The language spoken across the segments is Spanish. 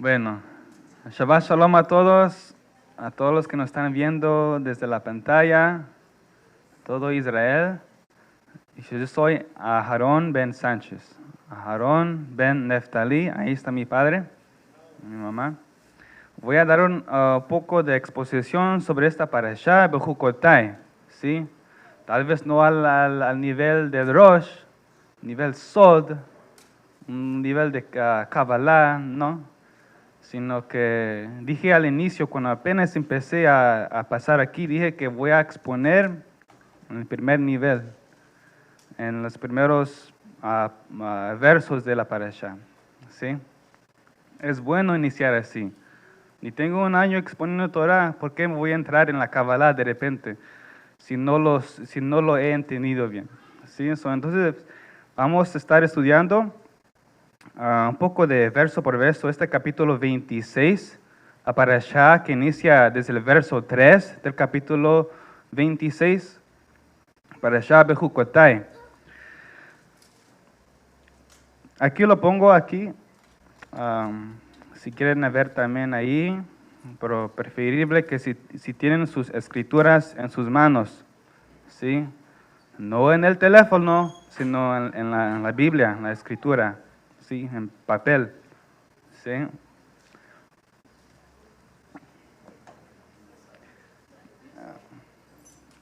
Bueno, Shabbat Shalom a todos los que nos están viendo desde la pantalla, todo Israel. Y yo soy Aharón Ben Sánchez, Aharón Ben Neftali, ahí está mi padre, mi mamá. Voy a dar un poco de exposición sobre esta parashá, Bejukotai, ¿sí? Tal vez no al nivel de Rosh, nivel Sod, un nivel de Kabbalah, ¿no? Sino que dije al inicio, cuando apenas empecé a pasar aquí, dije que voy a exponer en el primer nivel, en los primeros versos de la parasha, ¿sí? Es bueno iniciar así. Ni tengo un año exponiendo Torah, ¿por qué me voy a entrar en la Kabbalah de repente si no lo he entendido bien? ¿Sí? Entonces, vamos a estar estudiando un poco de verso por verso, este capítulo 26, la parashá que inicia desde el verso 3 del capítulo 26, parashá Bejukotai. Aquí lo pongo aquí, si quieren ver también ahí, pero preferible que si tienen sus escrituras en sus manos, ¿sí? No en el teléfono, sino en la Biblia, en la escritura. Sí, en papel. Sí.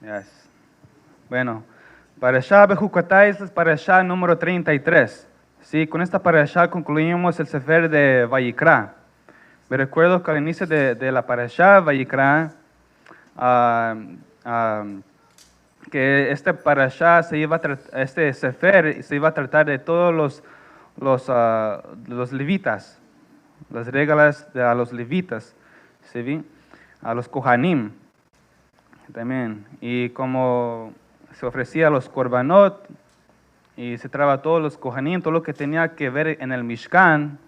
Yes. Bueno, parashá Bejukotai es parashá número 33. Sí, con esta parashá concluimos el sefer de Vayikra. Me recuerdo que al inicio de la parashá Vayikra, que este parashá este sefer se iba a tratar de todos los levitas, las reglas a los levitas, ¿sí? A los kohanim también. Y como se ofrecía a los korbanot y se traba todos los kohanim, todo lo que tenía que ver en el Mishkan,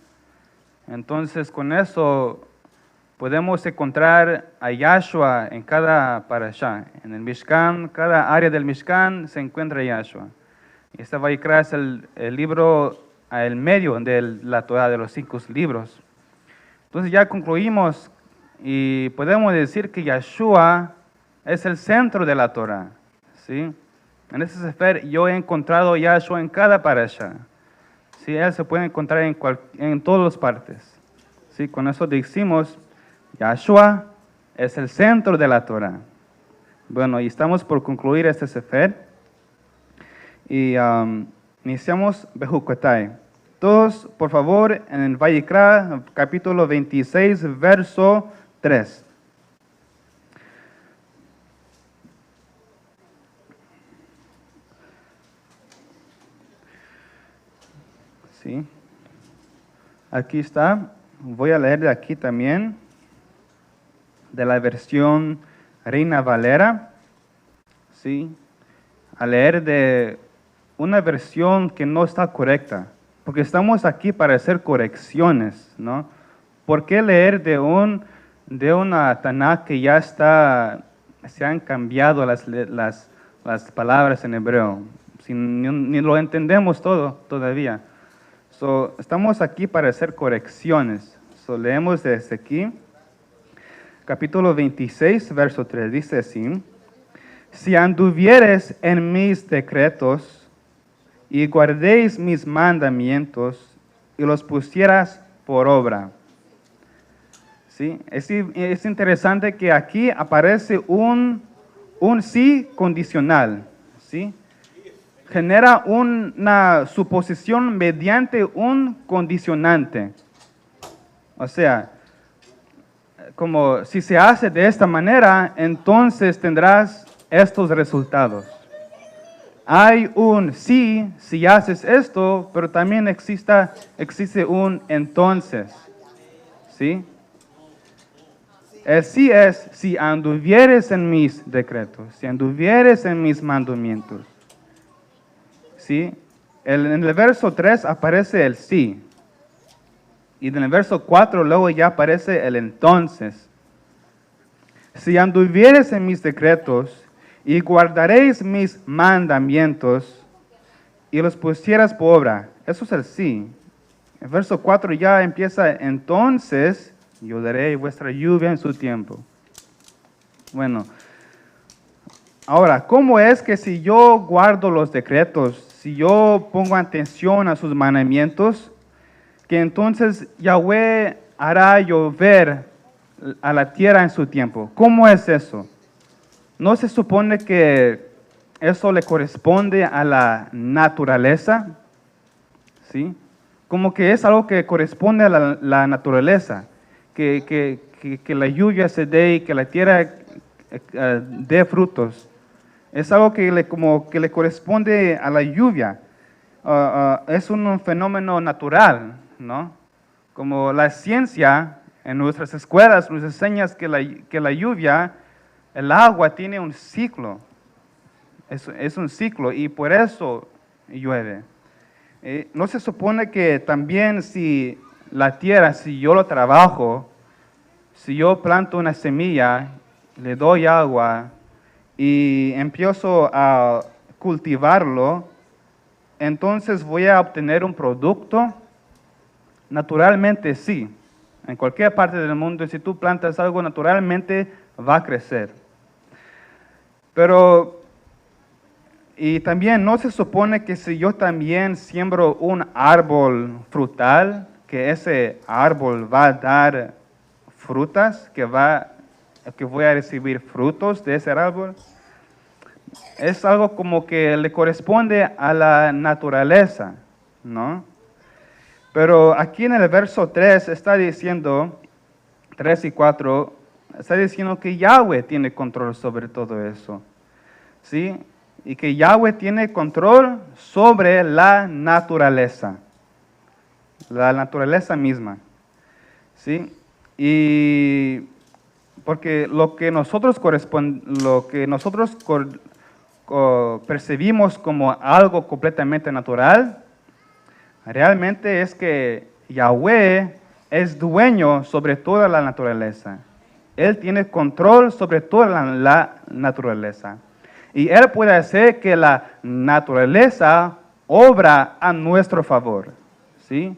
entonces con eso podemos encontrar a Yahshua en cada parashá. En el Mishkan, cada área del Mishkan se encuentra Yahshua. Y este Vayikra es el libro al medio de la Torah, de los 5 libros. Entonces ya concluimos y podemos decir que Yahshua es el centro de la Torah, ¿sí? En este sefer yo he encontrado Yahshua en cada parasha. ¿Sí? Él se puede encontrar en todas las partes. ¿Sí? Con eso decimos, Yahshua es el centro de la Torah. Bueno, y estamos por concluir este sefer. Y iniciamos Bejukotai. Todos, por favor, en el Vayikra, capítulo 26, verso 3. ¿Sí? Aquí está. Voy a leer de aquí también, de la versión Reina Valera. ¿Sí? A leer de una versión que no está correcta, porque estamos aquí para hacer correcciones, ¿no? ¿Por qué leer de una Tanakh que ya se han cambiado las palabras en hebreo? Si ni lo entendemos todo todavía. Estamos aquí para hacer correcciones. Leemos desde aquí, capítulo 26, verso 3, dice así: si anduvieres en mis decretos y guardéis mis mandamientos y los pusieras por obra. ¿Sí? Es interesante que aquí aparece un sí condicional. ¿Sí? Genera una suposición mediante un condicionante. O sea, como si se hace de esta manera, entonces tendrás estos resultados. Hay un sí si haces esto, pero también existe un entonces. ¿Sí? El sí es si anduvieres en mis decretos, si anduvieres en mis mandamientos. ¿Sí? En el verso 3 aparece el sí. Y en el verso 4 luego ya aparece el entonces. Si anduvieres en mis decretos y guardaréis mis mandamientos y los pusieras por obra. Eso es el sí. El verso 4 ya empieza, entonces yo daré vuestra lluvia en su tiempo. Bueno, ahora, ¿cómo es que si yo guardo los decretos, si yo pongo atención a sus mandamientos, que entonces Yahweh hará llover a la tierra en su tiempo? ¿Cómo es eso? ¿No se supone que eso le corresponde a la naturaleza? ¿Sí? Como que es algo que corresponde a la naturaleza, que la lluvia se dé y que la tierra dé frutos. Es algo como que le corresponde a la lluvia. Es un fenómeno natural, ¿no? Como la ciencia en nuestras escuelas nos enseña que la lluvia, el agua tiene un ciclo. Es un ciclo y por eso llueve. ¿No se supone que también si la tierra, si yo lo trabajo, si yo planto una semilla, le doy agua y empiezo a cultivarlo, entonces voy a obtener un producto? Naturalmente sí. En cualquier parte del mundo, si tú plantas algo, naturalmente va a crecer. Pero y también no se supone que si yo también siembro un árbol frutal, que ese árbol va a dar frutas, que voy a recibir frutos de ese árbol. Es algo como que le corresponde a la naturaleza, ¿no? Pero aquí en el verso 3 está diciendo, 3 y 4, está diciendo que Yahweh tiene control sobre todo eso, ¿sí? Y que Yahweh tiene control sobre la naturaleza misma, ¿sí? Y porque lo que nosotros percibimos como algo completamente natural, realmente es que Yahweh es dueño sobre toda la naturaleza. Él tiene control sobre toda la naturaleza. Y Él puede hacer que la naturaleza obra a nuestro favor. ¿Sí?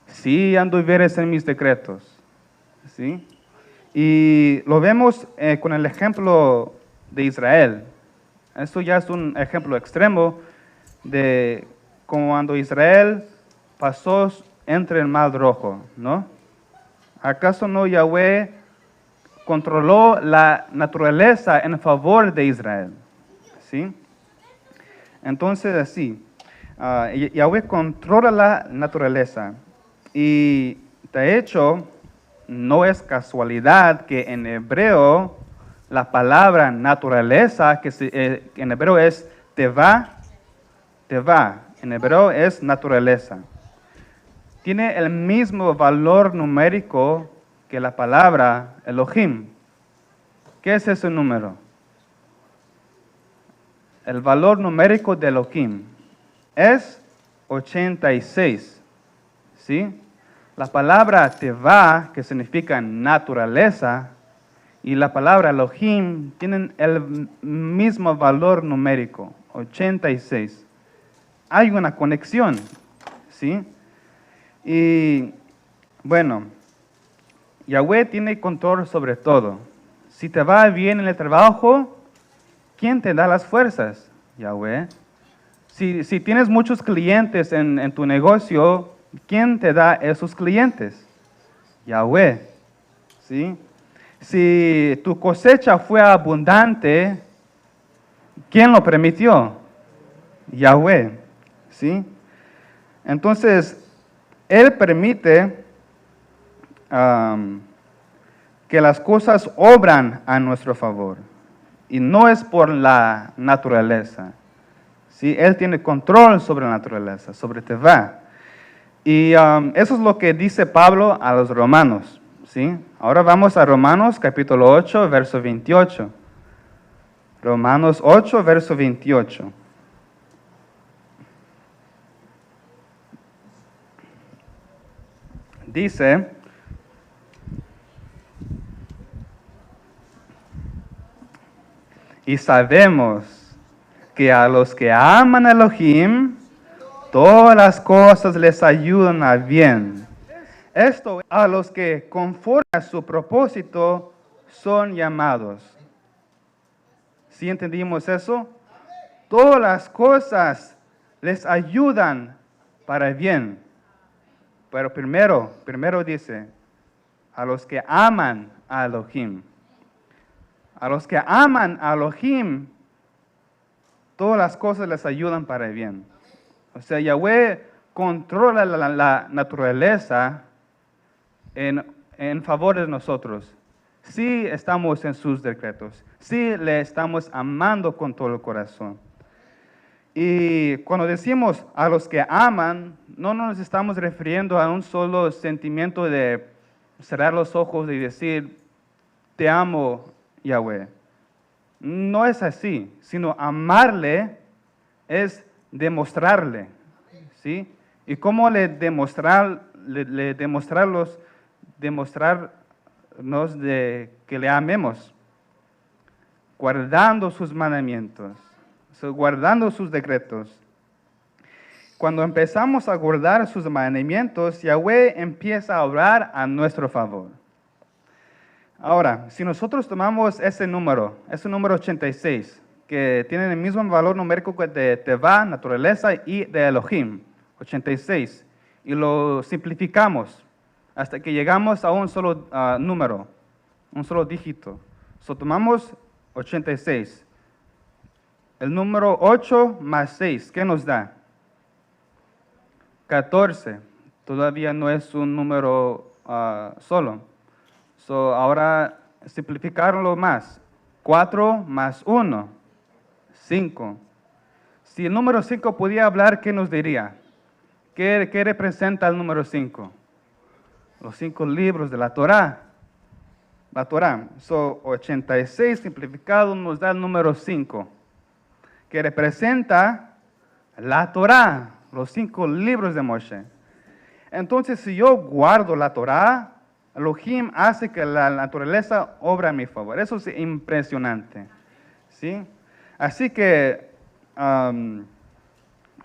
Si anduvieres en mis decretos. ¿Sí? Y lo vemos con el ejemplo de Israel. Esto ya es un ejemplo extremo de cuando Israel pasó entre el Mar Rojo, ¿no? ¿Acaso no Yahweh controló la naturaleza en favor de Israel? ¿Sí? Entonces así, Yahweh controla la naturaleza y de hecho no es casualidad que en hebreo la palabra naturaleza, que en hebreo es teva, en hebreo es naturaleza. Tiene el mismo valor numérico que la palabra Elohim. ¿Qué es ese número? El valor numérico de Elohim es 86. ¿Sí? La palabra teva, que significa naturaleza, y la palabra Elohim tienen el mismo valor numérico, 86. Hay una conexión, ¿sí? Y bueno, Yahweh tiene control sobre todo. Si te va bien en el trabajo, ¿quién te da las fuerzas? Yahweh. Si tienes muchos clientes en tu negocio, ¿quién te da esos clientes? Yahweh. ¿Sí? Si tu cosecha fue abundante, ¿quién lo permitió? Yahweh. ¿Sí? Entonces, Él permite que las cosas obran a nuestro favor. Y no es por la naturaleza. ¿Sí? Él tiene control sobre la naturaleza, sobre Teva. Y eso es lo que dice Pablo a los romanos. ¿Sí? Ahora vamos a Romanos capítulo 8, verso 28. Romanos 8, verso 28. Dice, y sabemos que a los que aman a Elohim, todas las cosas les ayudan a bien. Esto a los que conforme a su propósito son llamados. ¿Sí entendimos eso? Todas las cosas les ayudan para bien. Pero primero dice, a los que aman a Elohim. A los que aman a Elohim, todas las cosas les ayudan para bien. O sea, Yahweh controla la naturaleza en favor de nosotros. Sí estamos en sus decretos. Sí le estamos amando con todo el corazón. Y cuando decimos a los que aman, no nos estamos refiriendo a un solo sentimiento de cerrar los ojos y decir, te amo, Yahweh. No es así, sino amarle es demostrarle, ¿sí? ¿Y cómo demostrarnos de que le amemos? Guardando sus mandamientos, guardando sus decretos. Cuando empezamos a guardar sus mandamientos, Yahweh empieza a obrar a nuestro favor. Ahora, si nosotros tomamos ese número 86, que tiene el mismo valor numérico que de Tevá, naturaleza, y de Elohim, 86, y lo simplificamos hasta que llegamos a un solo número, un solo dígito. So, tomamos 86. El número 8 más 6, ¿qué nos da? 14. Todavía no es un número solo. So, ahora simplificarlo más. 4 más 1, 5. Si el número 5 pudiera hablar, ¿qué nos diría? ¿Qué representa el número 5? Los 5 libros de la Torá. La Torá. So, 86 simplificado nos da el número 5, que representa la Torá, los 5 libros de Moshe. Entonces, si yo guardo la Torá, Elohim hace que la naturaleza obra a mi favor. Eso es impresionante, ¿sí? Así que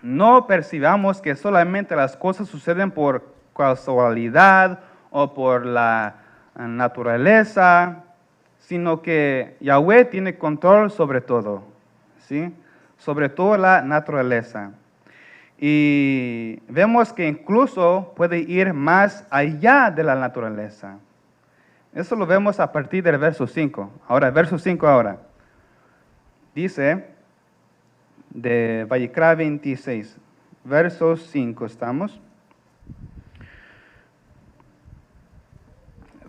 no percibamos que solamente las cosas suceden por casualidad o por la naturaleza, sino que Yahweh tiene control sobre todo, ¿sí? Sobre toda la naturaleza. Y vemos que incluso puede ir más allá de la naturaleza. Eso lo vemos a partir del verso 5. Ahora, el verso 5 ahora. Dice, de Vayikra 26, verso 5 estamos.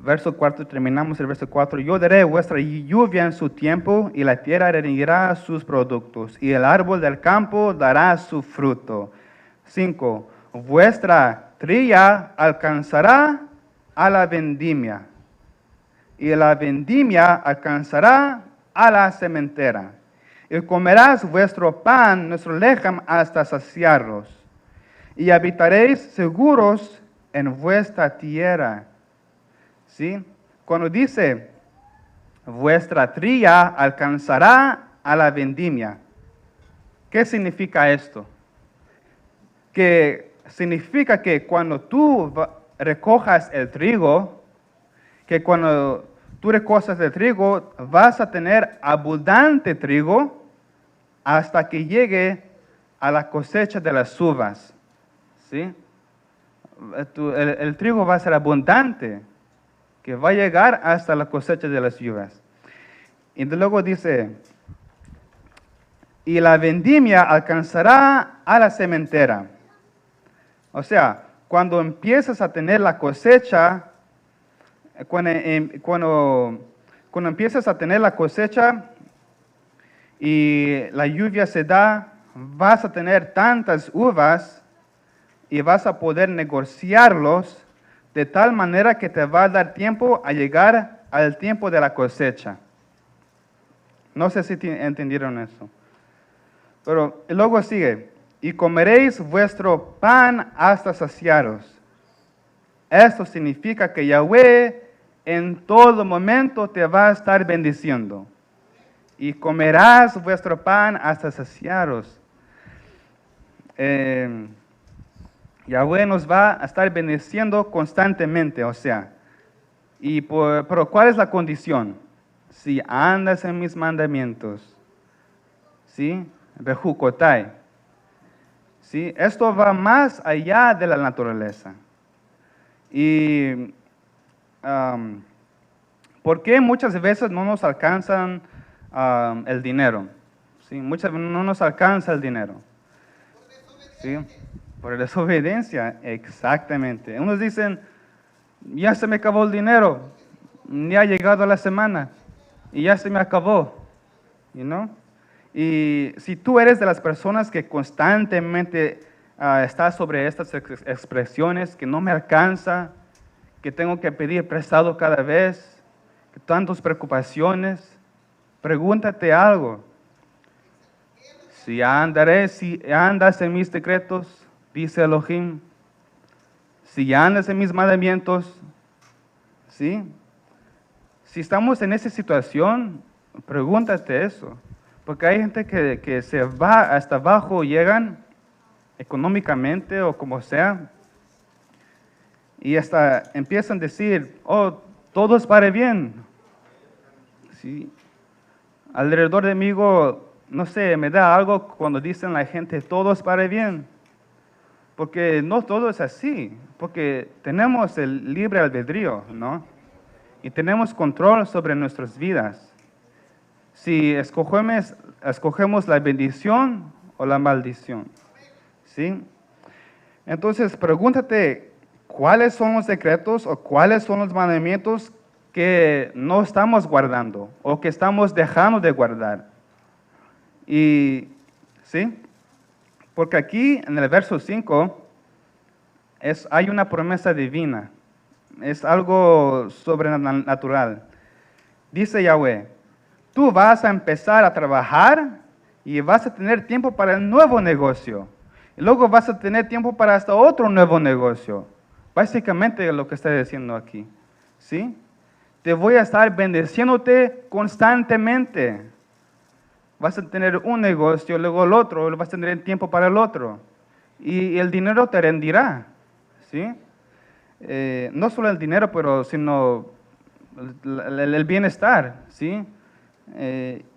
Verso 4, terminamos el verso 4. Yo daré vuestra lluvia en su tiempo, y la tierra rendirá sus productos, y el árbol del campo dará su fruto. 5. Vuestra trilla alcanzará a la vendimia, y la vendimia alcanzará a la sementera. Y comerás vuestro pan, nuestro lejem, hasta saciarlos. Y habitaréis seguros en vuestra tierra. ¿Sí? Cuando dice, vuestra trilla alcanzará a la vendimia, ¿qué significa esto? Que significa que cuando tú recojas el trigo, que cuando tú recojas el trigo, vas a tener abundante trigo hasta que llegue a la cosecha de las uvas. ¿Sí? El trigo va a ser abundante, que va a llegar hasta la cosecha de las uvas. Y luego dice, y la vendimia alcanzará a la sementera. O sea, cuando empiezas a tener la cosecha, cuando empiezas a tener la cosecha y la lluvia se da, vas a tener tantas uvas y vas a poder negociarlos de tal manera que te va a dar tiempo a llegar al tiempo de la cosecha. No sé si entendieron eso. Pero luego sigue, y comeréis vuestro pan hasta saciaros. Esto significa que Yahweh en todo momento te va a estar bendiciendo. Y comerás vuestro pan hasta saciaros. Yahweh nos va a estar bendiciendo constantemente, o sea. Pero ¿cuál es la condición? Si andas en mis mandamientos, ¿sí? Bejucotai. ¿Sí? Esto va más allá de la naturaleza. Y ¿por qué muchas veces no nos alcanzan el dinero? ¿Sí? Muchas veces no nos alcanza el dinero. ¿Sí? Por desobediencia, exactamente. Unos dicen, ya se me acabó el dinero, ya ha llegado la semana y ya se me acabó. You know? Y si tú eres de las personas que constantemente estás sobre estas expresiones, que no me alcanza, que tengo que pedir prestado cada vez, que tantas preocupaciones, pregúntate algo. Si andas en mis decretos, dice Elohim, si andas en mis mandamientos, ¿sí? Si estamos en esa situación, pregúntate eso. Porque hay gente que se va hasta abajo, llegan económicamente o como sea, y hasta empiezan a decir, oh, todo es para bien. ¿Sí? Alrededor de mí, no sé, me da algo cuando dicen la gente, todo es para bien. Porque no todo es así, porque tenemos el libre albedrío, ¿no? Y tenemos control sobre nuestras vidas. Si escogemos la bendición o la maldición, ¿sí? Entonces, pregúntate, ¿cuáles son los decretos o cuáles son los mandamientos que no estamos guardando o que estamos dejando de guardar? Y, ¿sí? Porque aquí en el verso 5 hay una promesa divina, es algo sobrenatural. Dice Yahweh, tú vas a empezar a trabajar y vas a tener tiempo para el nuevo negocio. Y luego vas a tener tiempo para hasta otro nuevo negocio. Básicamente lo que está diciendo aquí. ¿Sí? Te voy a estar bendeciéndote constantemente. Vas a tener un negocio, luego el otro, vas a tener tiempo para el otro. Y el dinero te rendirá. ¿Sí? No solo el dinero, pero sino el bienestar. ¿Sí?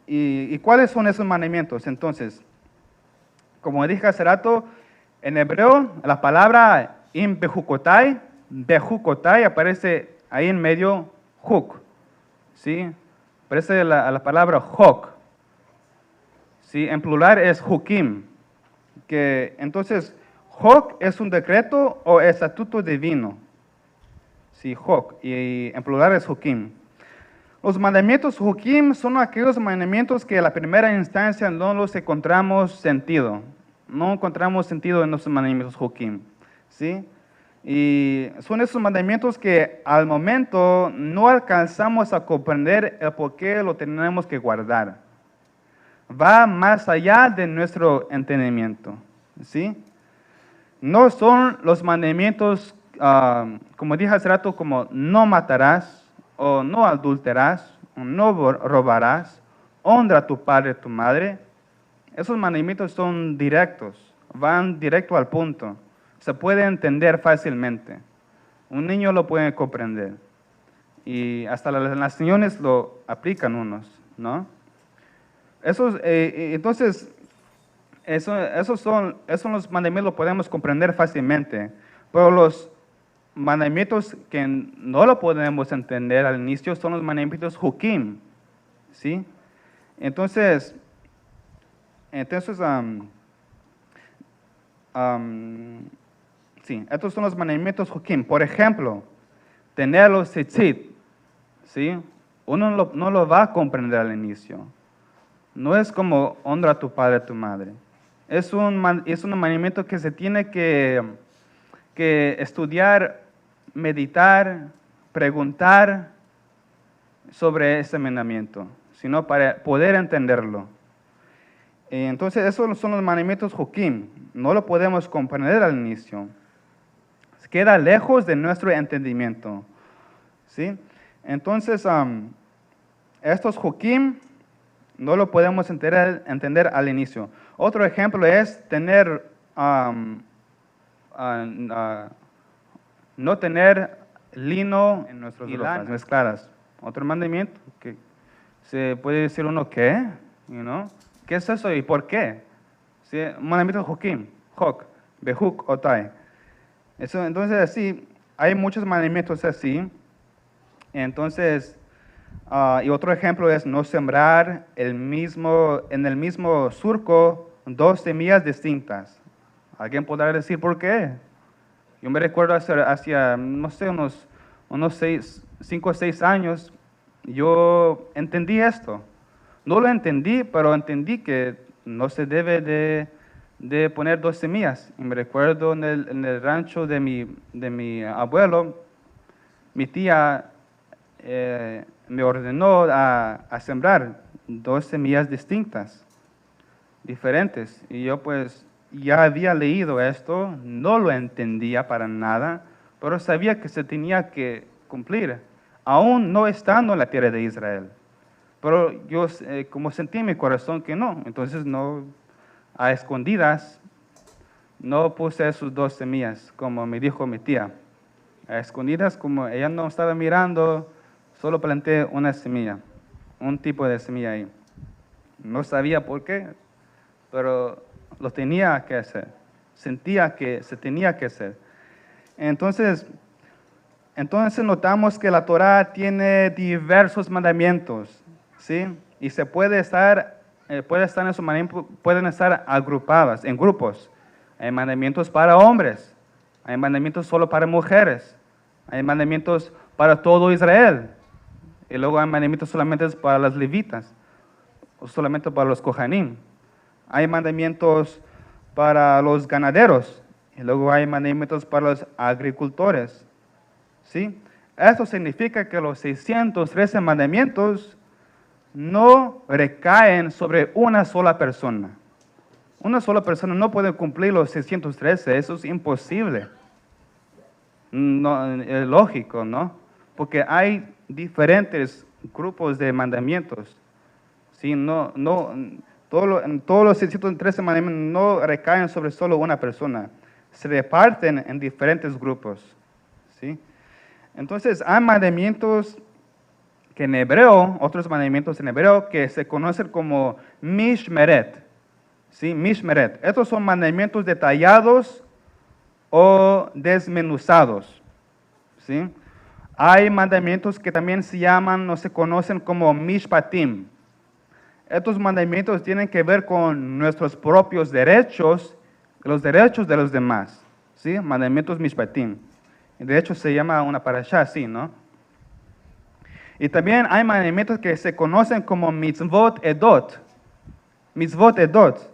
¿Y cuáles son esos mandamientos? Entonces, como dije hace rato, en hebreo la palabra im bejucotai aparece ahí en medio juk, ¿sí? Aparece la palabra hok, ¿sí? En plural es hukim, que entonces hok es un decreto o estatuto divino, ¿sí? Hok, y en plural es hukim. Los mandamientos Hukim son aquellos mandamientos que a la primera instancia no los encontramos sentido. No encontramos sentido en los mandamientos Hukim. ¿Sí? Y son esos mandamientos que al momento no alcanzamos a comprender el por qué lo tenemos que guardar. Va más allá de nuestro entendimiento. ¿Sí? No son los mandamientos, como dije hace rato, como no matarás, o no adulterarás, o no robarás, honra a tu padre y a tu madre. Esos mandamientos son directos, van directo al punto. Se puede entender fácilmente. Un niño lo puede comprender. Y hasta las naciones lo aplican unos, ¿no? Entonces, esos son los mandamientos, lo podemos comprender fácilmente. Pero los mandamientos que no lo podemos entender al inicio son los mandamientos Hukim, ¿sí? Entonces, sí, estos son los mandamientos Hukim. Por ejemplo, tener los tzitzit, ¿sí? Uno no lo va a comprender al inicio. No es como honra a tu padre y a tu madre. Es un mandamiento que se tiene que estudiar, meditar, preguntar sobre ese mandamiento, sino para poder entenderlo. Entonces, esos son los mandamientos Hukim. No lo podemos comprender al inicio. Queda lejos de nuestro entendimiento. ¿Sí? Entonces, estos Hukim no lo podemos entender al inicio. Otro ejemplo es tener no tener lino en nuestras ropas mezcladas. Otro mandamiento que se puede decir uno, ¿qué? ¿Qué es eso y por qué? ¿Sí? Mandamiento Jokim, Jok, Behuk, Otai. Eso, entonces, así, hay muchos mandamientos así. Entonces, y otro ejemplo es no sembrar en el mismo surco 2 semillas distintas. ¿Alguien podrá decir por qué? Yo me recuerdo hacia no sé, unos 5 o 6 años, yo entendí esto. No lo entendí, pero entendí que no se debe de poner 2 semillas. Y me recuerdo en el rancho de mi abuelo, mi tía me ordenó a sembrar 2 semillas distintas, diferentes. Y yo pues ya había leído esto, no lo entendía para nada, pero sabía que se tenía que cumplir, aún no estando en la tierra de Israel. Pero yo como sentí en mi corazón que no, entonces no, a escondidas, no puse sus 2 semillas, como me dijo mi tía. A escondidas, como ella no estaba mirando, solo planté una semilla, un tipo de semilla ahí. No sabía por qué, pero lo tenía que hacer. Sentía que se tenía que hacer. Entonces notamos que la Torá tiene diversos mandamientos, ¿sí? Y se pueden estar pueden estar agrupadas en grupos. Hay mandamientos para hombres, hay mandamientos solo para mujeres, hay mandamientos para todo Israel, y luego hay mandamientos solamente para las levitas, o solamente para los kohanim. Hay mandamientos para los ganaderos, y luego hay mandamientos para los agricultores. ¿Sí? Esto significa que los 613 mandamientos no recaen sobre una sola persona. Una sola persona no puede cumplir los 613, eso es imposible. No, es lógico, ¿no? Porque hay diferentes grupos de mandamientos. ¿Sí? Todos los 613 mandamientos no recaen sobre solo una persona. Se reparten en diferentes grupos. ¿Sí? Entonces, hay mandamientos que en hebreo, otros mandamientos en hebreo, que se conocen como mishmeret. ¿Sí? Mishmeret. Estos son mandamientos detallados o desmenuzados. ¿Sí? Hay mandamientos que también se llaman o se conocen como mishpatim. Estos mandamientos tienen que ver con nuestros propios derechos, los derechos de los demás. ¿Sí? Mandamientos mishpatim. De hecho, se llama una parashá así, ¿no? Y también hay mandamientos que se conocen como mitzvot edot. Mitzvot edot.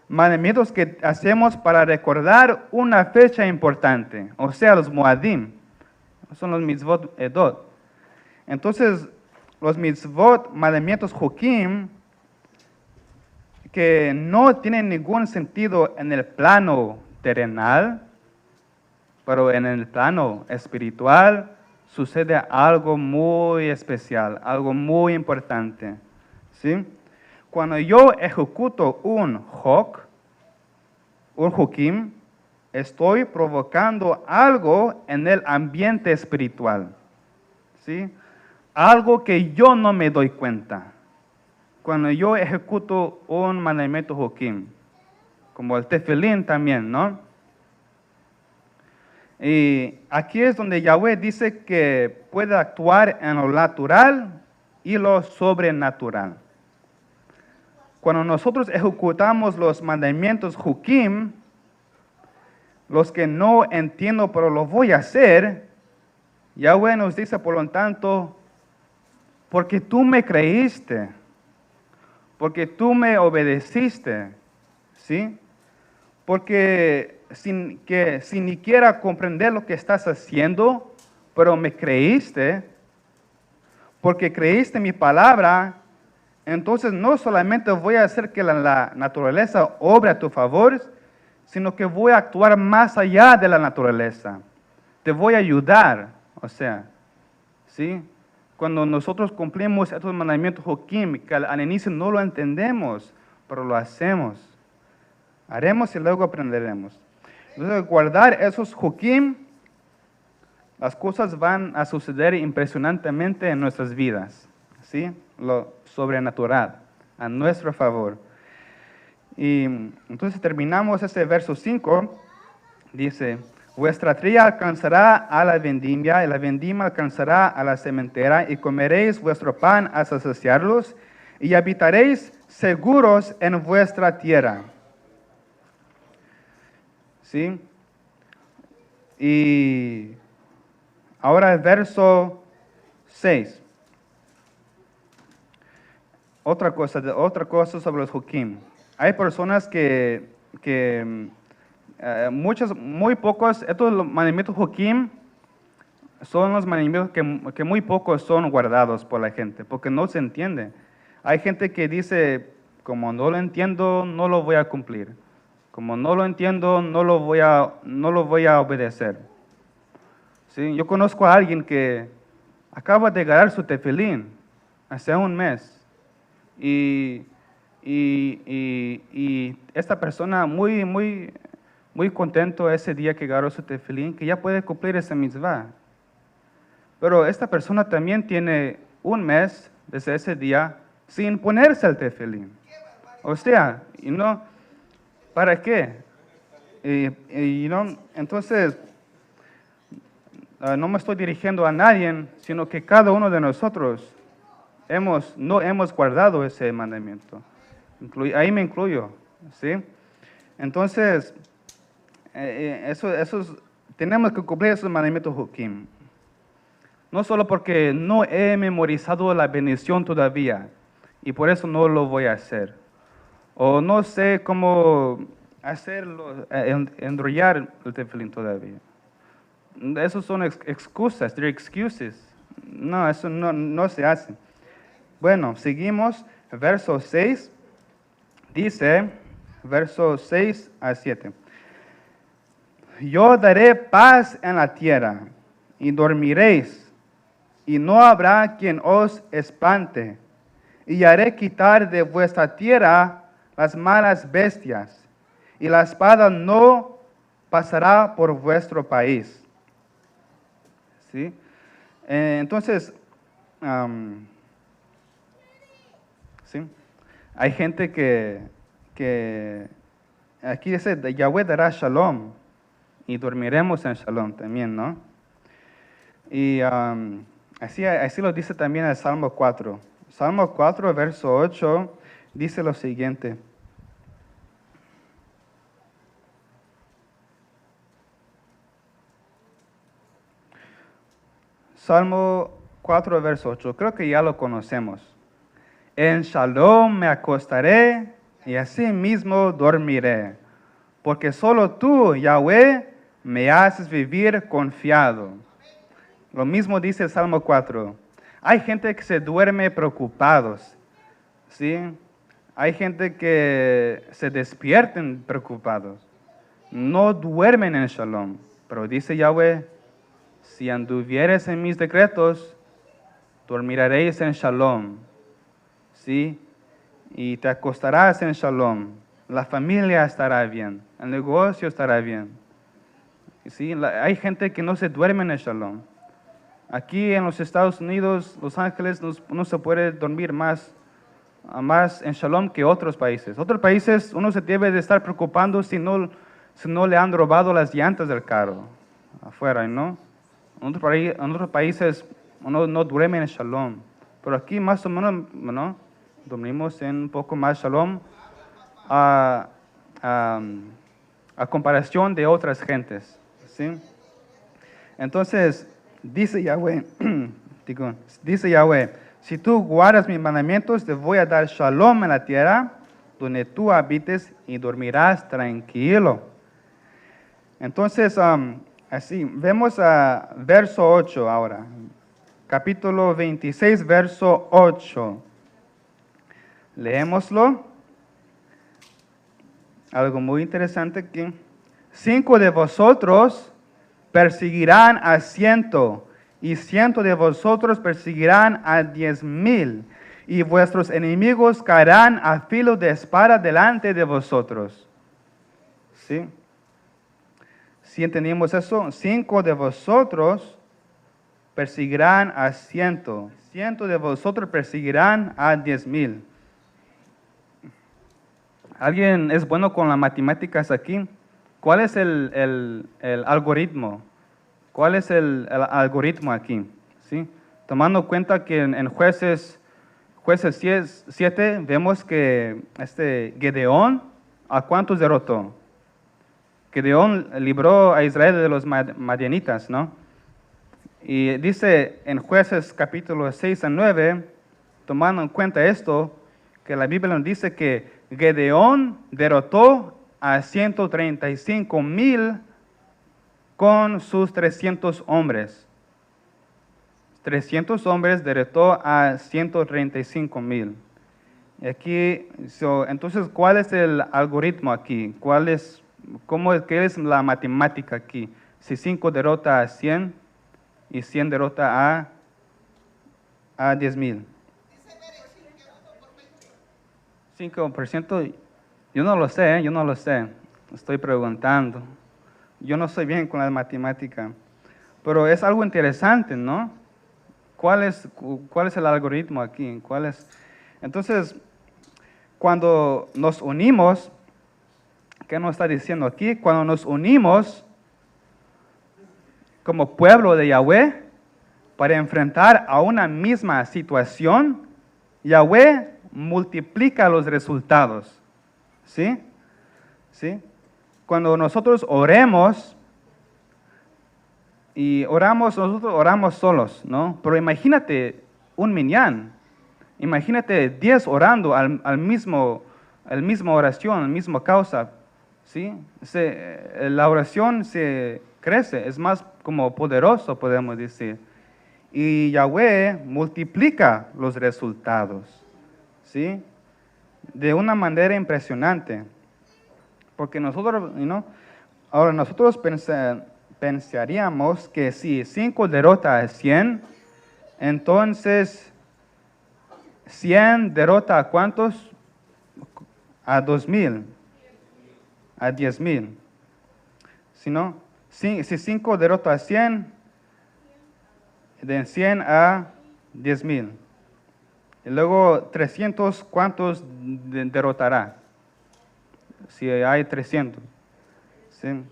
Mandamientos que hacemos para recordar una fecha importante, o sea, los moadim. Son los mitzvot edot. Entonces, los mitzvot, mandamientos jokim, que no tienen ningún sentido en el plano terrenal, pero en el plano espiritual sucede algo muy especial, algo muy importante. ¿Sí? Cuando yo ejecuto un jokim, estoy provocando algo en el ambiente espiritual. ¿Sí? Algo que yo no me doy cuenta. Cuando yo ejecuto un mandamiento jokim, como el tefilín también, ¿no? Y aquí es donde Yahweh dice que puede actuar en lo natural y lo sobrenatural. Cuando nosotros ejecutamos los mandamientos Jukim, los que no entiendo pero lo voy a hacer, Yahweh nos dice por lo tanto, porque tú me creíste, porque tú me obedeciste, ¿sí? Porque sin ni siquiera comprender lo que estás haciendo, pero me creíste, porque creíste mi palabra, entonces no solamente voy a hacer que la naturaleza obre a tu favor, sino que voy a actuar más allá de la naturaleza. Te voy a ayudar, o sea, ¿sí? Cuando nosotros cumplimos estos mandamientos Jokim, que al inicio no lo entendemos, pero lo hacemos. Haremos y luego aprenderemos. Entonces, guardar esos hukim, las cosas van a suceder impresionantemente en nuestras vidas, ¿sí? Lo sobrenatural, a nuestro favor. Y entonces terminamos este verso 5, dice, vuestra tría alcanzará a la vendimia, y la vendimia alcanzará a la sementera, y comeréis vuestro pan hasta saciarlos, y habitaréis seguros en vuestra tierra. ¿Sí? Y ahora el verso 6. Otra cosa sobre los hukim. Hay personas muy pocos, estos mandamientos hukim son los mandamientos que muy pocos son guardados por la gente, porque no se entiende. Hay gente que dice, como no lo entiendo, no lo voy a cumplir. Como no lo entiendo, no lo voy a obedecer. ¿Sí? Yo conozco a alguien que acaba de ganar su tefilín hace un mes. Y esta persona muy contento ese día que ganó su tefilín, que ya puede cumplir esa mitzvah. Pero esta persona también tiene un mes desde ese día sin ponerse el tefilín. O sea, ¿para qué? Entonces, no me estoy dirigiendo a nadie, sino que cada uno de nosotros no hemos guardado ese mandamiento. Ahí me incluyo, ¿sí? Entonces, tenemos que cumplir esos mandamientos hukim. No solo porque no he memorizado la bendición todavía, y por eso no lo voy a hacer. O no sé cómo hacerlo, enrollar el tefilín todavía. Esos son excusas, they're excuses. No, eso no se hace. Bueno, seguimos. Verso 6 dice, versos 6 a 7. Yo daré paz en la tierra y dormiréis, y no habrá quien os espante. Y haré quitar de vuestra tierra las malas bestias, y la espada no pasará por vuestro país. ¿Sí? Entonces, ¿sí? Hay gente que aquí dice, Yahweh dará shalom, y dormiremos en shalom también, ¿no? Y así lo dice también el Salmo 4. Salmo 4, verso 8, dice lo siguiente. Salmo 4, verso 8. Creo que ya lo conocemos. En shalom me acostaré y así mismo dormiré, porque solo tú, Yahweh, me haces vivir confiado. Lo mismo dice el Salmo 4. Hay gente que se duerme preocupados, ¿sí? Hay gente que se despierten preocupados. No duermen en shalom, pero dice Yahweh, si anduvieres en mis decretos, dormiréis en shalom, ¿sí? Y te acostarás en shalom. La familia estará bien, el negocio estará bien. ¿Sí? Hay gente que no se duerme en shalom. Aquí en los Estados Unidos, Los Ángeles, no se puede dormir más en shalom que otros países. Otros países uno se debe de estar preocupando si no le han robado las llantas del carro afuera, ¿no? En otros países uno no duerme en shalom. Pero aquí más o menos, ¿no? Dormimos en un poco más shalom a comparación de otras gentes, ¿sí? Entonces, dice Yahweh, si tú guardas mis mandamientos, te voy a dar shalom en la tierra donde tú habites y dormirás tranquilo. Entonces, así, vemos a verso 8 ahora. Capítulo 26, verso 8. Leémoslo. Algo muy interesante aquí. 5 de vosotros perseguirán a 100, y 100 de vosotros perseguirán a 10,000, y vuestros enemigos caerán a filo de espada delante de vosotros. ¿Sí? Si entendimos eso, 5 de vosotros perseguirán a 100. 100 de vosotros perseguirán a 10,000. ¿Alguien es bueno con las matemáticas aquí? ¿Cuál es el algoritmo? ¿Cuál es el algoritmo aquí? ¿Sí? Tomando en cuenta que en Jueces 7 vemos que Gedeón, ¿a cuántos derrotó? Gedeón libró a Israel de los madianitas, ¿no? Y dice en Jueces capítulo 6 a 9, tomando en cuenta esto, que la Biblia nos dice que Gedeón derrotó a 135,000 con sus 300 hombres. 300 hombres derrotó a 135,000. Aquí, entonces, ¿cuál es el algoritmo aquí? ¿Qué es la matemática aquí? Si 5 derrota a 100 y 100 derrota a 10,000. 5%, yo no lo sé, estoy preguntando. Yo no soy bien con la matemática, pero es algo interesante, ¿no? ¿Cuál es el algoritmo aquí? Entonces, cuando nos unimos, ¿qué nos está diciendo aquí? Cuando nos unimos como pueblo de Yahweh para enfrentar a una misma situación, Yahweh multiplica los resultados. ¿Sí? ¿Sí? Cuando nosotros oremos, nosotros oramos solos, ¿no? Pero imagínate un minyan, imagínate 10 orando al misma oración, al misma causa, ¿sí? La oración se crece, es más como poderoso, podemos decir. Y Yahweh multiplica los resultados, ¿sí? De una manera impresionante. Porque nosotros, ahora nosotros pensaríamos que si 5 derrota a 100, entonces 100 derrota a ¿cuántos? A 2,000, a 10,000. Si 5 derrota a 100, de 100 a 10,000. Y luego 300, ¿cuántos derrotará? Si hay 300. ¿Sí?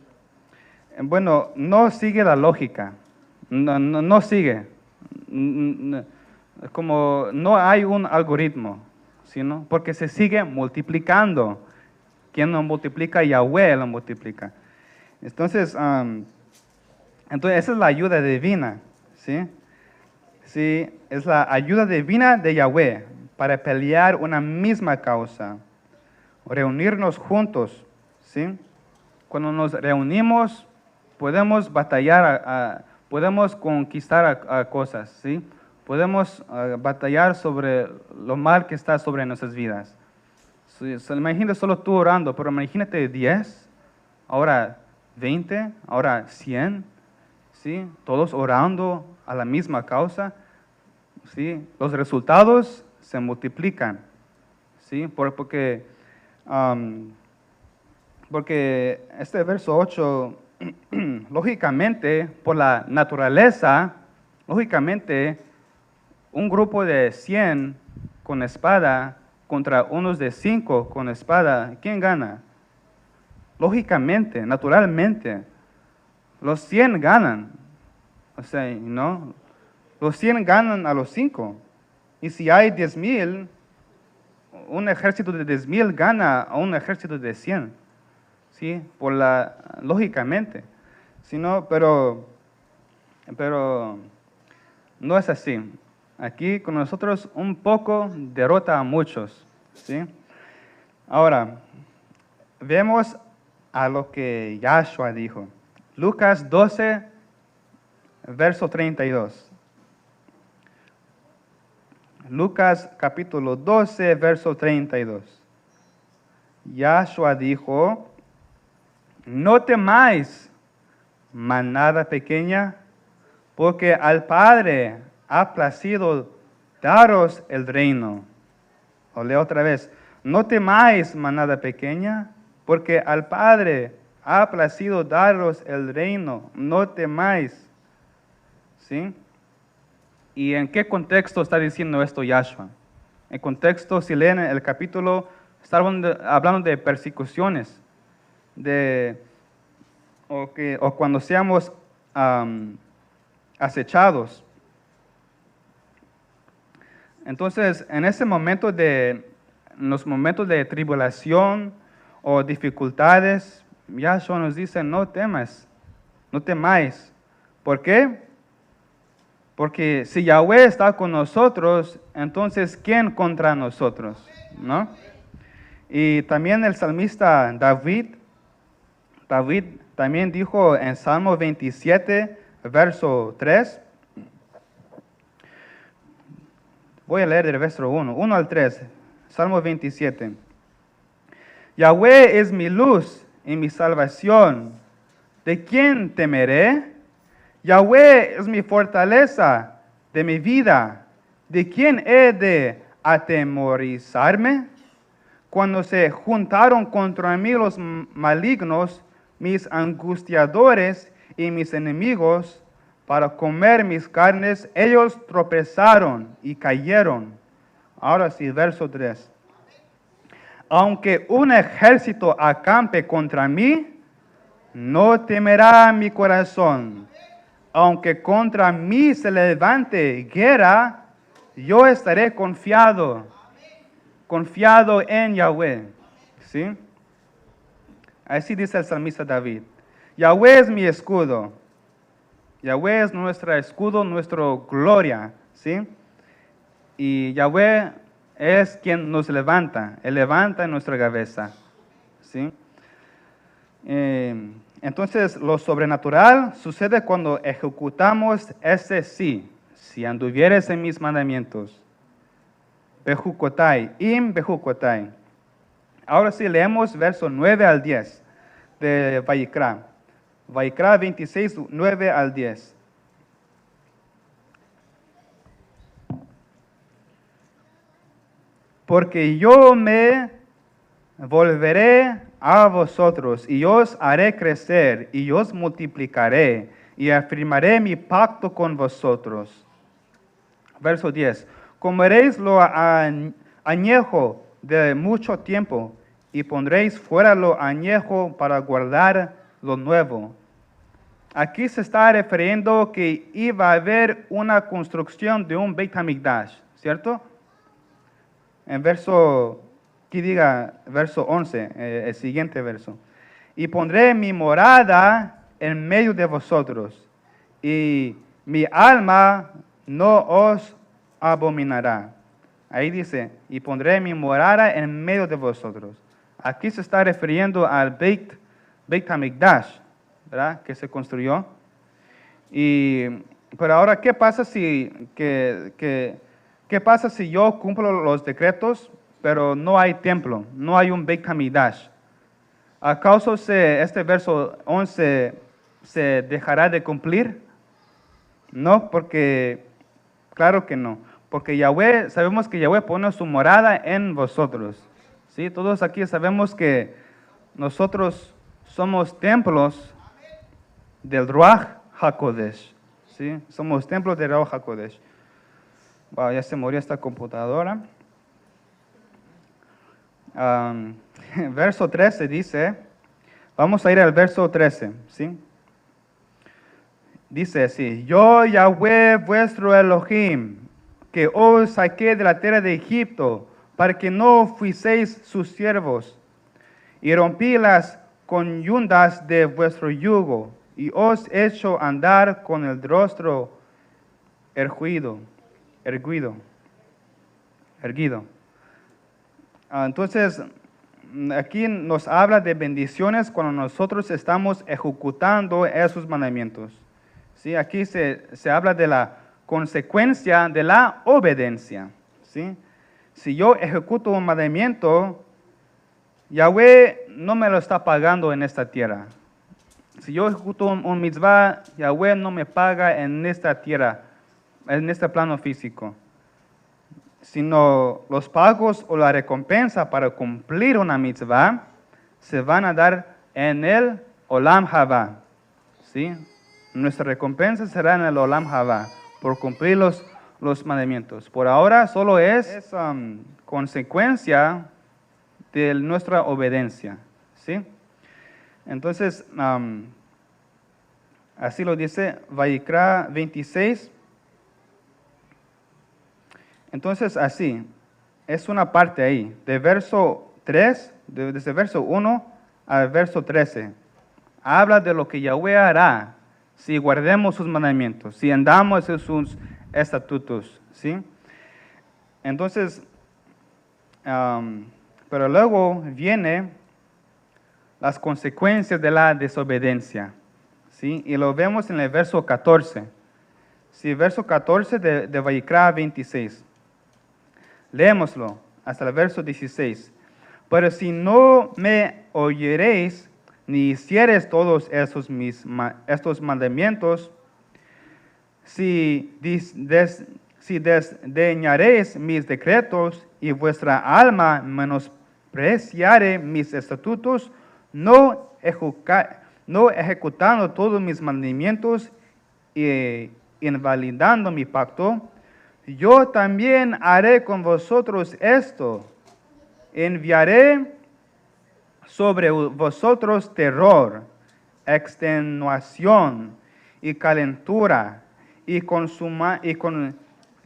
Bueno, no sigue la lógica. No sigue. Como no hay un algoritmo, ¿no? Porque se sigue multiplicando. Quien lo multiplica, Yahweh lo multiplica. Entonces esa es la ayuda divina, ¿sí? Sí, es la ayuda divina de Yahweh para pelear una misma causa. Reunirnos juntos, ¿sí? Cuando nos reunimos, podemos batallar, podemos conquistar cosas, ¿sí? Podemos batallar sobre lo mal que está sobre nuestras vidas. Imagínate solo tú orando, pero imagínate 10, ahora 20, ahora 100, ¿sí? Todos orando a la misma causa, ¿sí? Los resultados se multiplican, ¿sí? Porque este verso 8, lógicamente, por la naturaleza, lógicamente, un grupo de 100 con espada contra unos de 5 con espada, ¿quién gana? Lógicamente, naturalmente, los 100 ganan. O sea, ¿no? Los 100 ganan a los 5. Y si hay 10,000, un ejército de 10,000 gana a un ejército de 100. ¿Sí? Lógicamente. ¿Sí, no? Pero no es así. Aquí con nosotros un poco derrota a muchos. ¿Sí? Ahora, vemos a lo que Yahshua dijo. Lucas 12, verso 32. Lucas capítulo 12, verso 32. Yahshua dijo, no temáis, manada pequeña, porque al Padre ha placido daros el reino. O leo otra vez, no temáis, manada pequeña, porque al Padre ha placido daros el reino, no temáis. ¿Sí? ¿Y en qué contexto está diciendo esto Yahshua? En contexto, si leen el capítulo, está hablando de persecuciones, o cuando seamos acechados. Entonces, en los momentos de tribulación o dificultades, Yahshua nos dice, no temas, no temáis. ¿Por qué? Porque si Yahweh está con nosotros, entonces ¿quién contra nosotros? ¿No? Y también el salmista David también dijo en Salmo 27, verso 3. Voy a leer el verso 1 al 3. Salmo 27. Yahweh es mi luz y mi salvación. ¿De quién temeré? Yahweh es mi fortaleza de mi vida. ¿De quién he de atemorizarme? Cuando se juntaron contra mí los malignos, mis angustiadores y mis enemigos, para comer mis carnes, ellos tropezaron y cayeron. Ahora sí, verso 3. Aunque un ejército acampe contra mí, no temerá mi corazón. Aunque contra mí se levante guerra, yo estaré confiado en Yahweh. ¿Sí? Así dice el salmista David. Yahweh es mi escudo. Yahweh es nuestro escudo, nuestra gloria. ¿Sí? Y Yahweh es quien nos levanta. Él levanta nuestra cabeza. ¿Sí? Entonces, lo sobrenatural sucede cuando ejecutamos ese sí. Si anduvieres en mis mandamientos. Bejukotai, im bejukotai. Ahora sí leemos versos 9 al 10 de Vayikra. Vayikra 26, 9 al 10. Porque yo me volveré a vosotros y os haré crecer y os multiplicaré y afirmaré mi pacto con vosotros. Verso 10. Comeréis lo añejo de mucho tiempo y pondréis fuera lo añejo para guardar lo nuevo. Aquí se está refiriendo que iba a haber una construcción de un Beit HaMikdash, ¿cierto? En verso 11, el siguiente verso. Y pondré mi morada en medio de vosotros, y mi alma no os abominará. Ahí dice, y pondré mi morada en medio de vosotros. Aquí se está refiriendo al Beit HaMikdash, ¿verdad? Que se construyó. Pero ahora, ¿qué pasa si yo cumplo los decretos, pero no hay templo, no hay un Beit HaMikdash? ¿Acaso este verso 11 se dejará de cumplir? No, porque, claro que no. Porque sabemos que Yahweh pone su morada en vosotros. ¿Sí? Todos aquí sabemos que nosotros somos templos del Ruach HaKodesh. ¿Sí? Somos templos del Ruach HaKodesh. Wow, ya se murió esta computadora. Verso 13 dice, vamos a ir al verso 13, ¿sí? Dice así, yo Yahweh vuestro Elohim, que os saqué de la tierra de Egipto, para que no fuiseis sus siervos, y rompí las conyundas de vuestro yugo, y os he hecho andar con el rostro erguido. Entonces, aquí nos habla de bendiciones cuando nosotros estamos ejecutando esos mandamientos. ¿Sí? Aquí se habla de la consecuencia de la obediencia. ¿Sí? Si yo ejecuto un mandamiento, Yahweh no me lo está pagando en esta tierra. Si yo ejecuto un mitzvah, Yahweh no me paga en esta tierra, en este plano físico. Sino los pagos o la recompensa para cumplir una mitzvah se van a dar en el Olam Haba. ¿Sí? Nuestra recompensa será en el Olam Haba por cumplir los mandamientos. Por ahora solo es consecuencia de nuestra obediencia. ¿Sí? Entonces, así lo dice Vayikra 26. Entonces, así, es una parte ahí, de verso 3, desde verso 1 al verso 13. Habla de lo que Yahweh hará si guardemos sus mandamientos, si andamos en sus estatutos, ¿sí? Entonces, pero luego viene las consecuencias de la desobediencia, ¿sí? Y lo vemos en el verso 14. Sí, verso 14 de Vayikra 26. Leémoslo hasta el verso 16. Pero si no me oyereis, ni hiciereis todos estos mandamientos, si desdeñareis mis decretos y vuestra alma menospreciare mis estatutos, no ejecutando todos mis mandamientos y invalidando mi pacto, yo también haré con vosotros esto. Enviaré sobre vosotros terror, extenuación y calentura,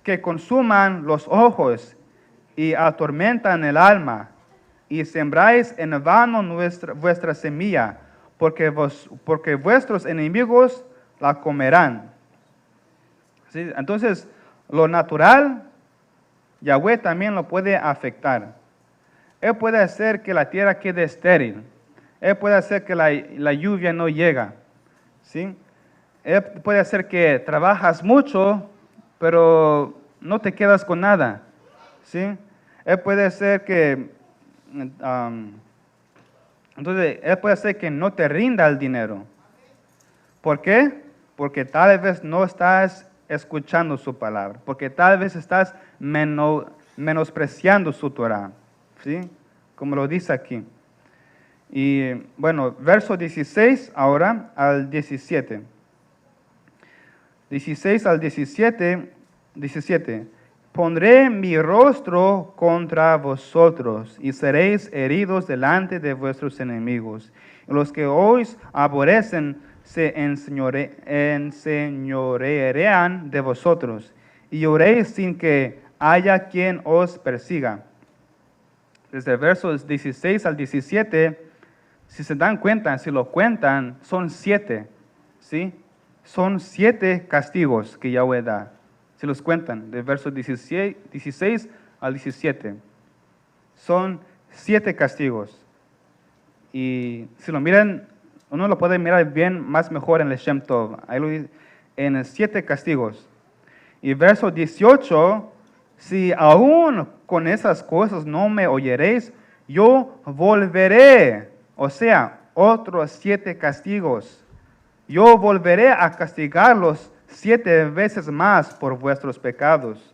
que consuman los ojos y atormentan el alma, y sembráis en vano vuestra semilla, porque vuestros enemigos la comerán. ¿Sí? Entonces, lo natural, Yahweh también lo puede afectar. Él puede hacer que la tierra quede estéril. Él puede hacer que la lluvia no llegue. ¿Sí? Él puede hacer que trabajas mucho, pero no te quedas con nada. ¿Sí? Él puede hacer que entonces, Él puede hacer que no te rinda el dinero. ¿Por qué? Porque tal vez no estás escuchando su palabra, porque tal vez estás menospreciando su Torah, ¿sí? Como lo dice aquí. Y bueno, verso 16 ahora al 17. 16 al 17. Pondré mi rostro contra vosotros y seréis heridos delante de vuestros enemigos. Y los que os aborrecen se enseñorearán de vosotros, y lloréis sin que haya quien os persiga. Desde versos 16 al 17, si se dan cuenta, si lo cuentan, son 7, ¿sí? Son 7 castigos que Yahweh da. Si los cuentan, de versos 16 al 17. Son 7 castigos. Y si lo miran, uno lo puede mirar bien, más mejor en el Shem Tov. Ahí lo dice, en 7 castigos. Y verso 18, si aún con esas cosas no me oyeréis, yo volveré. O sea, otros 7 castigos. Yo volveré a castigarlos 7 veces más por vuestros pecados.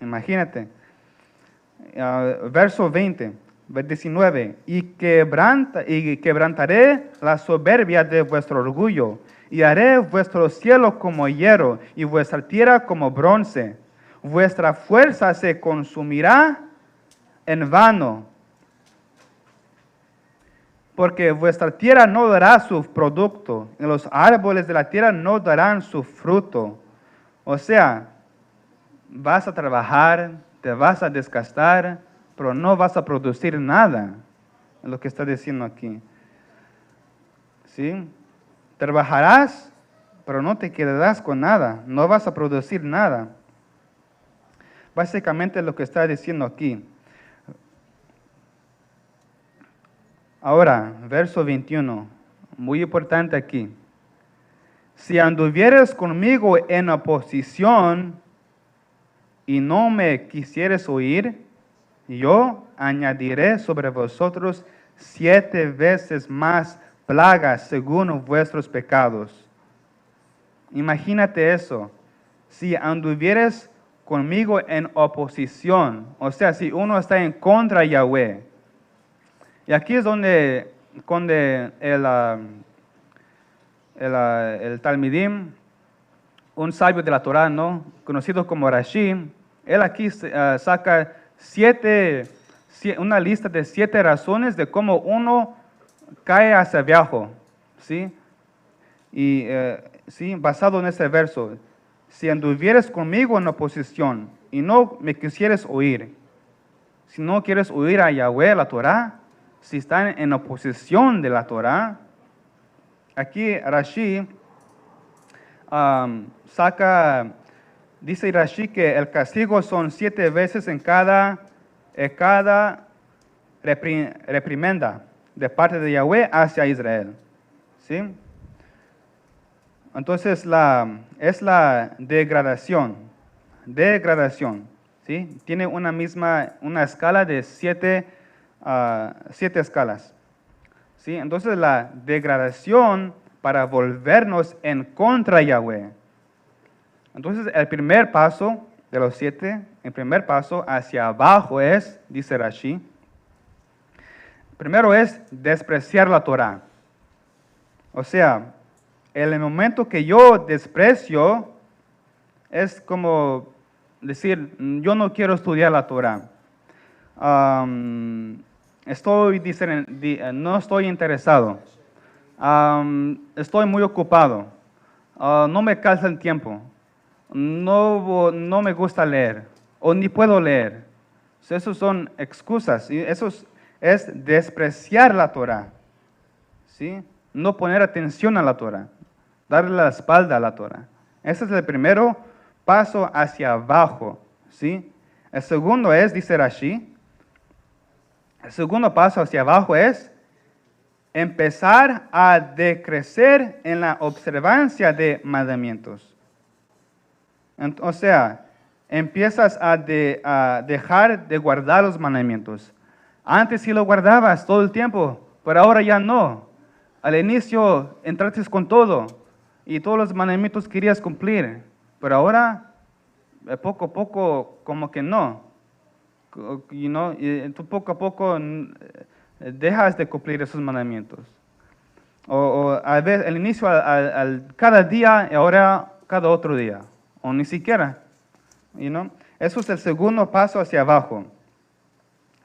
Imagínate. Verso 19. Y quebrantaré la soberbia de vuestro orgullo, y haré vuestro cielo como hierro, y vuestra tierra como bronce. Vuestra fuerza se consumirá en vano, porque vuestra tierra no dará su producto, y los árboles de la tierra no darán su fruto. O sea, vas a trabajar, te vas a desgastar, pero no vas a producir nada, es lo que está diciendo aquí. ¿Sí? Trabajarás, pero no te quedarás con nada, no vas a producir nada. Básicamente es lo que está diciendo aquí. Ahora, verso 21, muy importante aquí. Si anduvieres conmigo en oposición y no me quisieres oír, yo añadiré sobre vosotros 7 veces más plagas según vuestros pecados. Imagínate eso. Si anduvieres conmigo en oposición, o sea, si uno está en contra de Yahweh. Y aquí es donde con el Talmidim, un sabio de la Torah, ¿no? Conocido como Rashi. Él aquí saca una lista de 7 razones de cómo uno cae hacia abajo, ¿sí? Y sí, basado en ese verso, si anduvieres conmigo en oposición y no me quisieres oír, si no quieres oír a Yahweh, la Torah, si están en oposición de la Torah, aquí Rashi dice Rashi que el castigo son 7 veces en cada reprimenda de parte de Yahweh hacia Israel. ¿Sí? Entonces es la degradación. ¿Sí? Tiene una escala de 7 escalas. ¿Sí? Entonces la degradación para volvernos en contra de Yahweh. Entonces el primer paso de los 7, el primer paso hacia abajo es, dice Rashi, primero es despreciar la Torah. O sea, en el momento que yo desprecio, es como decir, yo no quiero estudiar la Torah. No estoy interesado. Estoy muy ocupado. No me calza el tiempo. No me gusta leer. O ni puedo leer. Esas son excusas. Eso es despreciar la Torah. ¿Sí? No poner atención a la Torah. Darle la espalda a la Torah. Ese es el primero paso hacia abajo. ¿Sí? El segundo es, dice Rashi, el segundo paso hacia abajo es empezar a decrecer en la observancia de mandamientos. O sea, empiezas a dejar de guardar los mandamientos. Antes sí lo guardabas todo el tiempo, pero ahora ya no. Al inicio entraste con todo y todos los mandamientos querías cumplir, pero ahora poco a poco como que no. Y tú poco a poco dejas de cumplir esos mandamientos. O a veces al inicio cada día y ahora cada otro día. O ni siquiera. Eso es el segundo paso hacia abajo.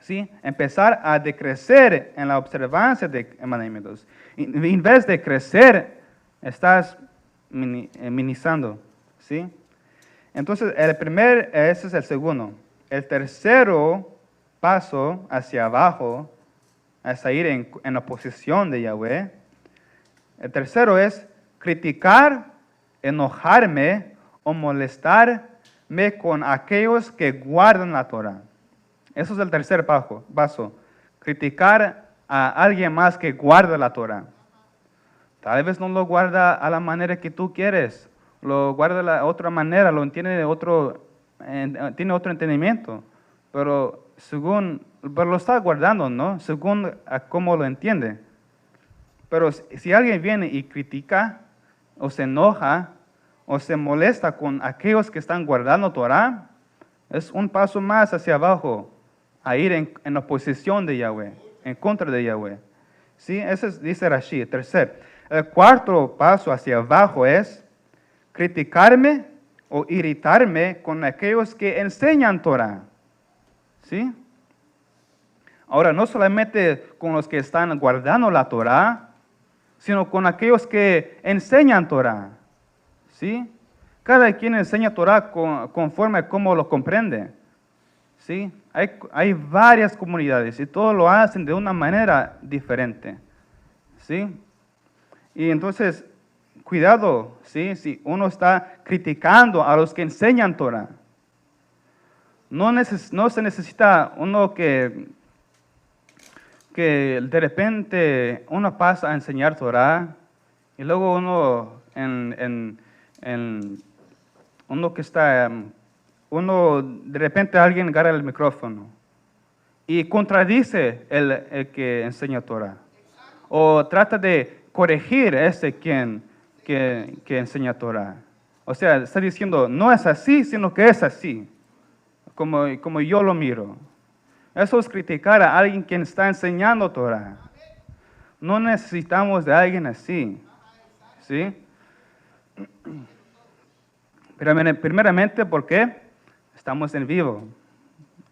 ¿Sí? Empezar a decrecer en la observancia de mandamientos. En vez de crecer, estás minimizando. ¿Sí? Entonces, ese es el segundo. El tercero paso hacia abajo es ir en oposición de Yahweh. El tercero es criticar, enojarme o molestarme con aquellos que guardan la Torah. Eso es el tercer paso. Criticar a alguien más que guarda la Torah. Tal vez no lo guarda a la manera que tú quieres. Lo guarda de la otra manera, lo entiende tiene otro entendimiento. Pero lo está guardando, ¿no? Según a cómo lo entiende. Pero si alguien viene y critica, o se enoja, o se molesta con aquellos que están guardando Torah, es un paso más hacia abajo, a ir en oposición de Yahweh, en contra de Yahweh. ¿Sí? Eso dice Rashi. El cuarto paso hacia abajo es criticarme o irritarme con aquellos que enseñan Torah. ¿Sí? Ahora, no solamente con los que están guardando la Torah, sino con aquellos que enseñan Torah. ¿Sí? Cada quien enseña Torah conforme a cómo lo comprende. ¿Sí? Hay varias comunidades y todos lo hacen de una manera diferente. ¿Sí? Y entonces, cuidado, ¿sí? Si uno está criticando a los que enseñan Torah. No se necesita uno que de repente uno pasa a enseñar Torah y luego uno de repente alguien agarra el micrófono y contradice el que enseña Torah. O trata de corregir a ese que enseña Torah. O sea, está diciendo, no es así, sino que es así. Como yo lo miro. Eso es criticar a alguien quien está enseñando Torah. No necesitamos de alguien así. ¿Sí? Pero primeramente, ¿por qué? Estamos en vivo.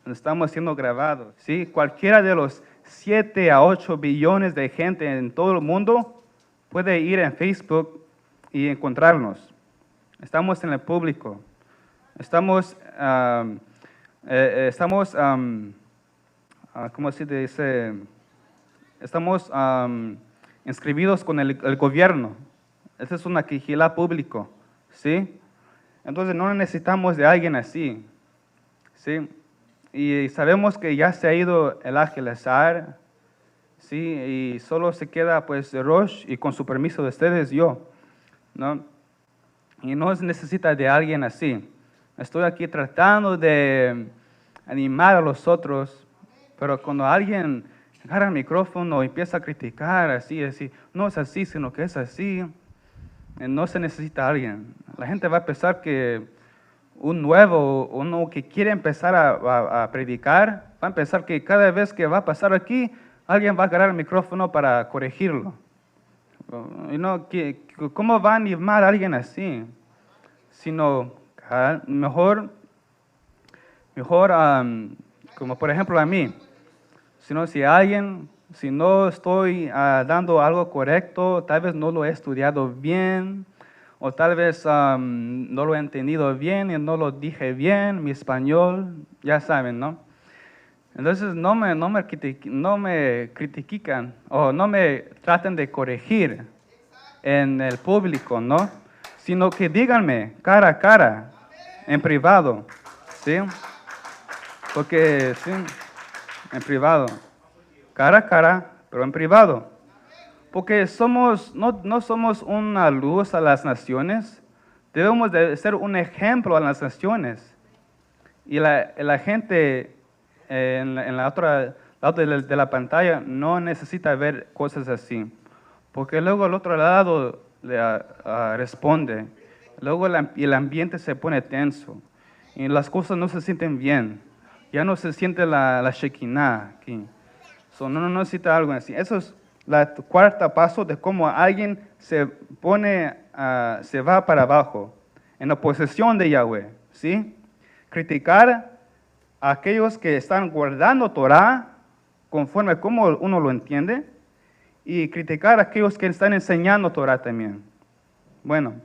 Estamos siendo grabados. ¿Sí? Cualquiera de los 7 a 8 billones de gente en todo el mundo puede ir en Facebook y encontrarnos. Estamos en el público. Estamos, ¿cómo se dice? Estamos inscribidos con el gobierno. Esa es una quijila público, ¿sí? Entonces no necesitamos de alguien así, ¿sí? Y sabemos que ya se ha ido el Ángel Azar, ¿sí? Y solo se queda pues Rosh y con su permiso de ustedes yo, ¿no? Y no se necesita de alguien así. Estoy aquí tratando de animar a los otros, pero cuando alguien agarra el micrófono y empieza a criticar así, no es así, sino que es así, no se necesita alguien. La gente va a pensar que uno que quiere empezar a predicar, va a pensar que cada vez que va a pasar aquí, alguien va a agarrar el micrófono para corregirlo. ¿Cómo va a animar a alguien así? Sino mejor como por ejemplo a mí, si no estoy dando algo correcto, tal vez no lo he estudiado bien, o tal vez no lo he entendido bien y no lo dije bien, mi español, ya saben, ¿no? Entonces no me critican o no me traten de corregir en el público, ¿no? Sino que díganme cara a cara, en privado, ¿sí? Porque, sí, en privado, cara a cara, pero en privado. Porque no somos una luz a las naciones, debemos de ser un ejemplo a las naciones. Y la gente en la otra lado de la pantalla no necesita ver cosas así, porque luego el otro lado responde, luego el ambiente se pone tenso y las cosas no se sienten bien, ya no se siente la Shekinah aquí. No necesita algo así. Eso es el cuarto paso de cómo alguien se va para abajo en la posesión de Yahweh, ¿sí? Criticar a aquellos que están guardando Torah conforme a cómo uno lo entiende y criticar a aquellos que están enseñando Torah también. Bueno,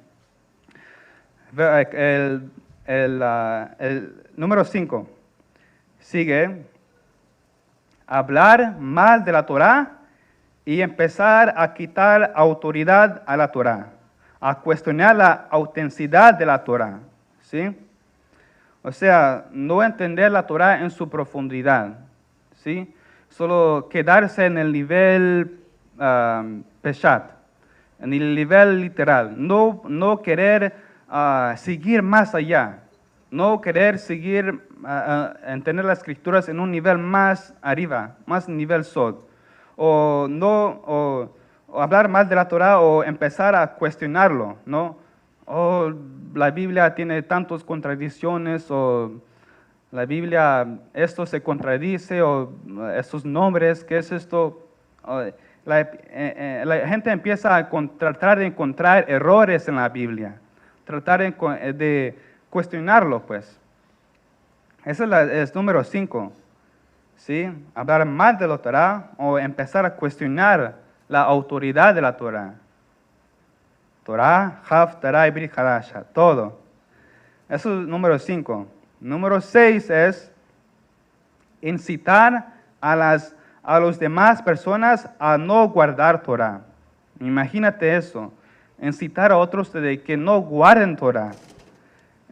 el número 5 sigue: hablar mal de la Torah y empezar a quitar autoridad a la Torah, a cuestionar la autenticidad de la Torah, ¿sí? O sea, no entender la Torah en su profundidad, ¿sí? Solo quedarse en el nivel peshat, en el nivel literal, no querer seguir más allá, no querer seguir entender las escrituras en un nivel más arriba, más nivel sod, o hablar mal de la Torah o empezar a cuestionarlo, ¿no? La Biblia tiene tantas contradicciones, o la Biblia esto se contradice, o estos nombres, ¿qué es esto? La gente empieza a tratar de encontrar errores en la Biblia, tratar de cuestionarlo, pues. Ese es número 5, ¿sí? Hablar mal de la Torah o empezar a cuestionar la autoridad de la Torah. Torah, Haftarah, Ibrit Hadasha, todo. Eso es número 5. Número 6 es incitar a los demás personas a no guardar Torah. Imagínate eso, incitar a otros de que no guarden Torah.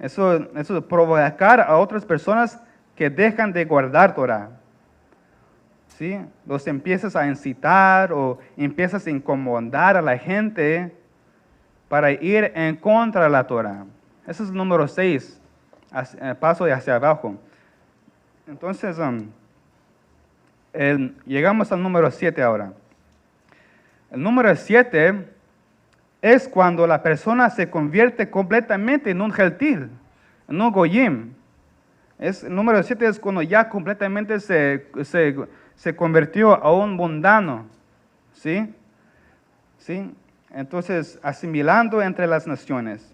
Eso es provocar a otras personas que dejan de guardar Torah. ¿Sí? Los empiezas a incitar o empiezas a incomodar a la gente para ir en contra de la Torah. Ese es el número 6, paso hacia abajo. Entonces, llegamos al número 7 ahora. El número 7 es cuando la persona se convierte completamente en un gentil, en un goyim. El número 7 es cuando ya completamente se convirtió a un mundano, ¿Sí? ¿Sí? Entonces, asimilando entre las naciones.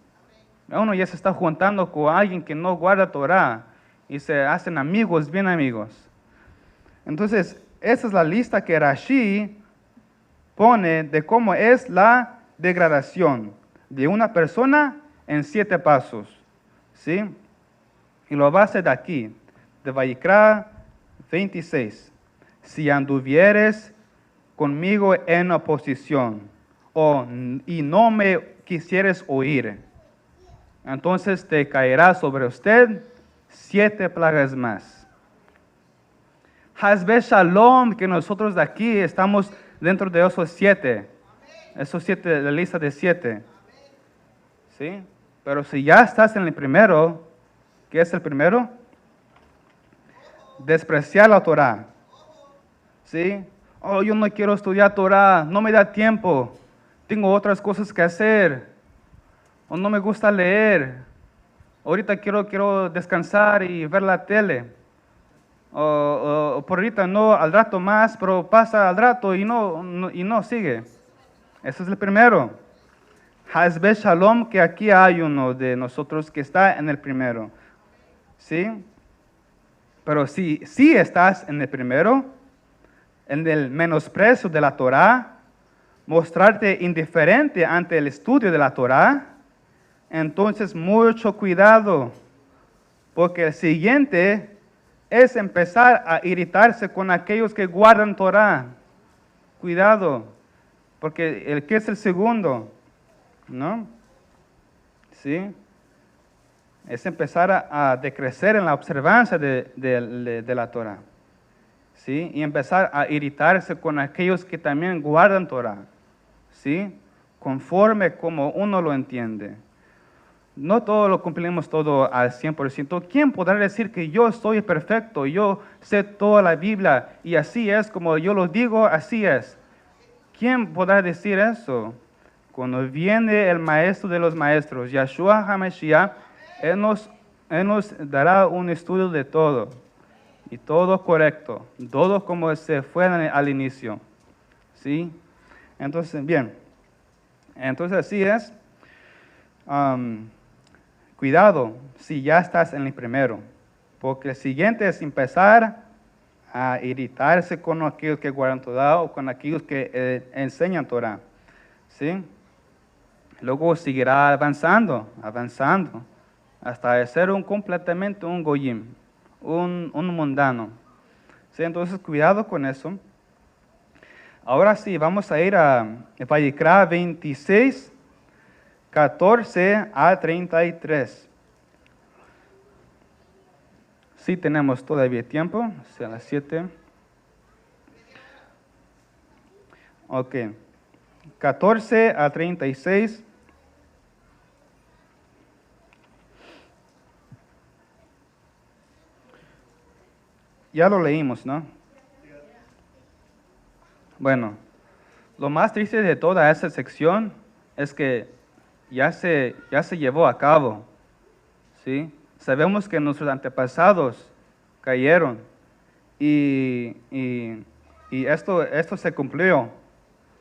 Uno ya se está juntando con alguien que no guarda Torah y se hacen amigos, bien amigos. Entonces, esa es la lista que Rashi pone de cómo es la degradación de una persona en 7 pasos. ¿Sí? Y lo va a hacer de aquí, de Vayikra 26. Si anduvieres conmigo en oposición y no me quisieres oír, entonces te caerá sobre usted 7 plagas más. Hazbe Shalom, que nosotros de aquí estamos dentro de esos 7. Esos 7, la lista de 7. ¿Sí? Pero si ya estás en el primero, ¿qué es el primero? Despreciar la Torah. ¿Sí? Oh, yo no quiero estudiar Torah, no me da tiempo, tengo otras cosas que hacer, o no me gusta leer, ahorita quiero descansar y ver la tele, o por ahorita no, al rato más, pero pasa al rato y no sigue. Ese es el primero. Hazbe Shalom, que aquí hay uno de nosotros que está en el primero. ¿Sí? Pero si estás en el primero, en el menosprecio de la Torah, mostrarte indiferente ante el estudio de la Torah, entonces mucho cuidado, porque el siguiente es empezar a irritarse con aquellos que guardan Torah. Cuidado, porque el que es el segundo, ¿no? ¿Sí? Es empezar a decrecer en la observancia de la Torah. ¿Sí? Y empezar a irritarse con aquellos que también guardan Torah. ¿Sí? Conforme como uno lo entiende. No todo lo cumplimos todo al 100%. ¿Quién podrá decir que yo soy perfecto, yo sé toda la Biblia y así es como yo lo digo, así es? ¿Quién podrá decir eso? Cuando viene el maestro de los maestros, Yahshua HaMashiach, Él nos dará un estudio de todo. Y todo correcto, todo como se fue al inicio. ¿Sí? Entonces, bien. Entonces así es. Cuidado si ya estás en el primero, porque el siguiente es empezar a irritarse con aquellos que guardan Torah o con aquellos que enseñan Torah. ¿Sí? Luego seguirá avanzando, hasta ser completamente un goyim, un mundano. ¿Sí? Entonces, cuidado con eso. Ahora sí, vamos a ir a Vayikra 26, 14 a 33. Sí tenemos todavía tiempo, a las 7. Ok. 14 a 36. Ya lo leímos, ¿no? Bueno, lo más triste de toda esa sección es que ya se llevó a cabo, ¿sí? Sabemos que nuestros antepasados cayeron y esto se cumplió.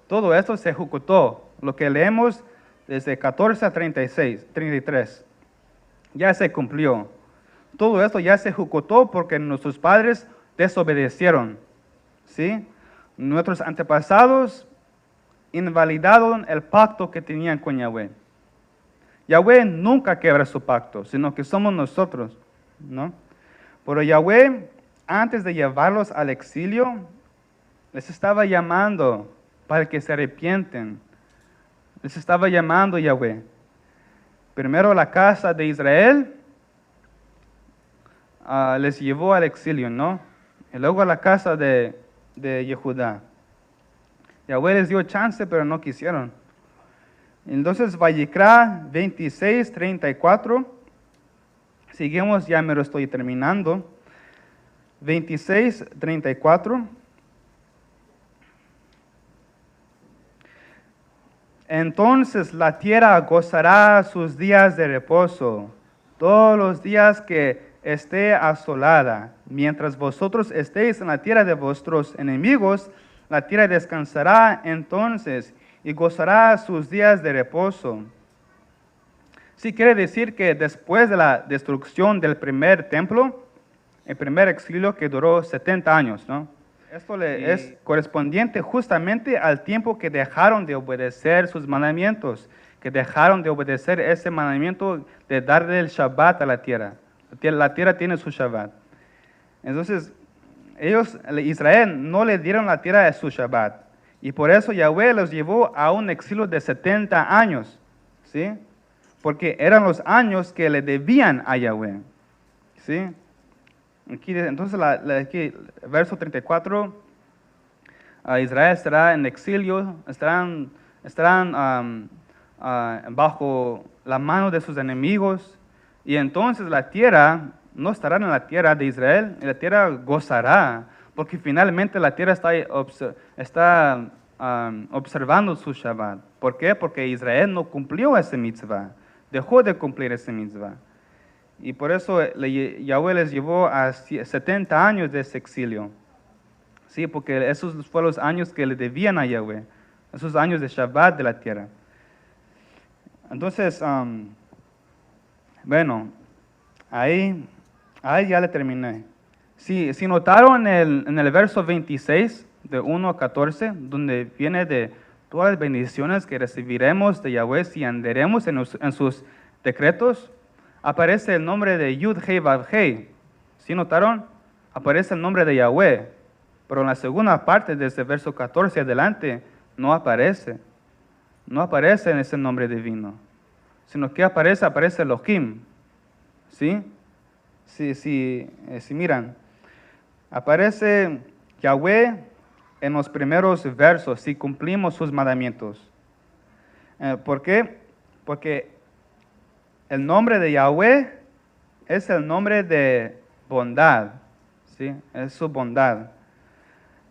Todo esto se ejecutó. Lo que leemos desde 14 a 33, ya se cumplió. Todo esto ya se ejecutó porque nuestros padres desobedecieron, ¿sí? Nuestros antepasados invalidaron el pacto que tenían con Yahweh. Yahweh nunca quebra su pacto, sino que somos nosotros, ¿no? Pero Yahweh, antes de llevarlos al exilio, les estaba llamando para que se arrepienten. Les estaba llamando Yahweh. Primero la casa de Israel les llevó al exilio, ¿no? Y luego a la casa de Yehudá. Yahweh les dio chance, pero no quisieron. Entonces, Vayikra 26, 34. Seguimos, ya me lo estoy terminando. 26, 34. Entonces la tierra gozará sus días de reposo, todos los días que esté asolada. Mientras vosotros estéis en la tierra de vuestros enemigos, La tierra descansará entonces y gozará sus días de reposo. Sí quiere decir que después de la destrucción del primer templo, el primer exilio que duró 70 años, ¿no? Esto es correspondiente justamente al tiempo que dejaron de obedecer sus mandamientos, que dejaron de obedecer ese mandamiento de darle el Shabbat a la tierra. La tierra tiene su Shabbat. Entonces, Israel, no le dieron la tierra a su Shabbat. Y por eso Yahweh los llevó a un exilio de 70 años, ¿sí? Porque eran los años que le debían a Yahweh, ¿sí? Aquí, entonces, aquí, verso 34, Israel estará en exilio, estarán bajo la mano de sus enemigos, y entonces la tierra no estará en la tierra de Israel, y la tierra gozará, porque finalmente la tierra está observando su Shabbat. ¿Por qué? Porque Israel no cumplió ese mitzvah, dejó de cumplir ese mitzvah. Y por eso Yahweh les llevó a 70 años de ese exilio. Sí, porque esos fueron los años que le debían a Yahweh, esos años de Shabbat de la tierra. Entonces, bueno, ahí ya le terminé. Si notaron en el verso 26, de 1 a 14, donde viene de todas las bendiciones que recibiremos de Yahweh si andaremos en sus decretos, aparece el nombre de Yud Hei Vav Hei. ¿Sí notaron? Aparece el nombre de Yahweh, pero en la segunda parte, desde el verso 14 adelante, no aparece. No aparece en ese nombre divino, sino que aparece Elohim. ¿Sí? Si miran, aparece Yahweh en los primeros versos, si cumplimos sus mandamientos. ¿Por qué? Porque el nombre de Yahweh es el nombre de bondad, ¿sí? Es su bondad.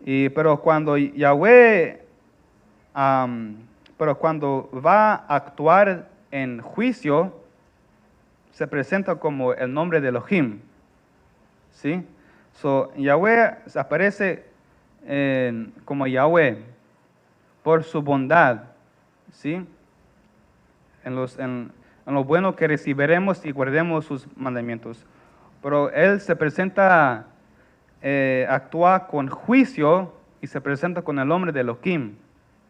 Pero cuando Yahweh, pero cuando va a actuar en juicio, se presenta como el nombre de Elohim, ¿sí? Yahweh aparece como Yahweh por su bondad, ¿sí? En lo bueno que recibiremos y guardemos sus mandamientos. Pero Él se presenta, actúa con juicio y se presenta con el nombre de Elohim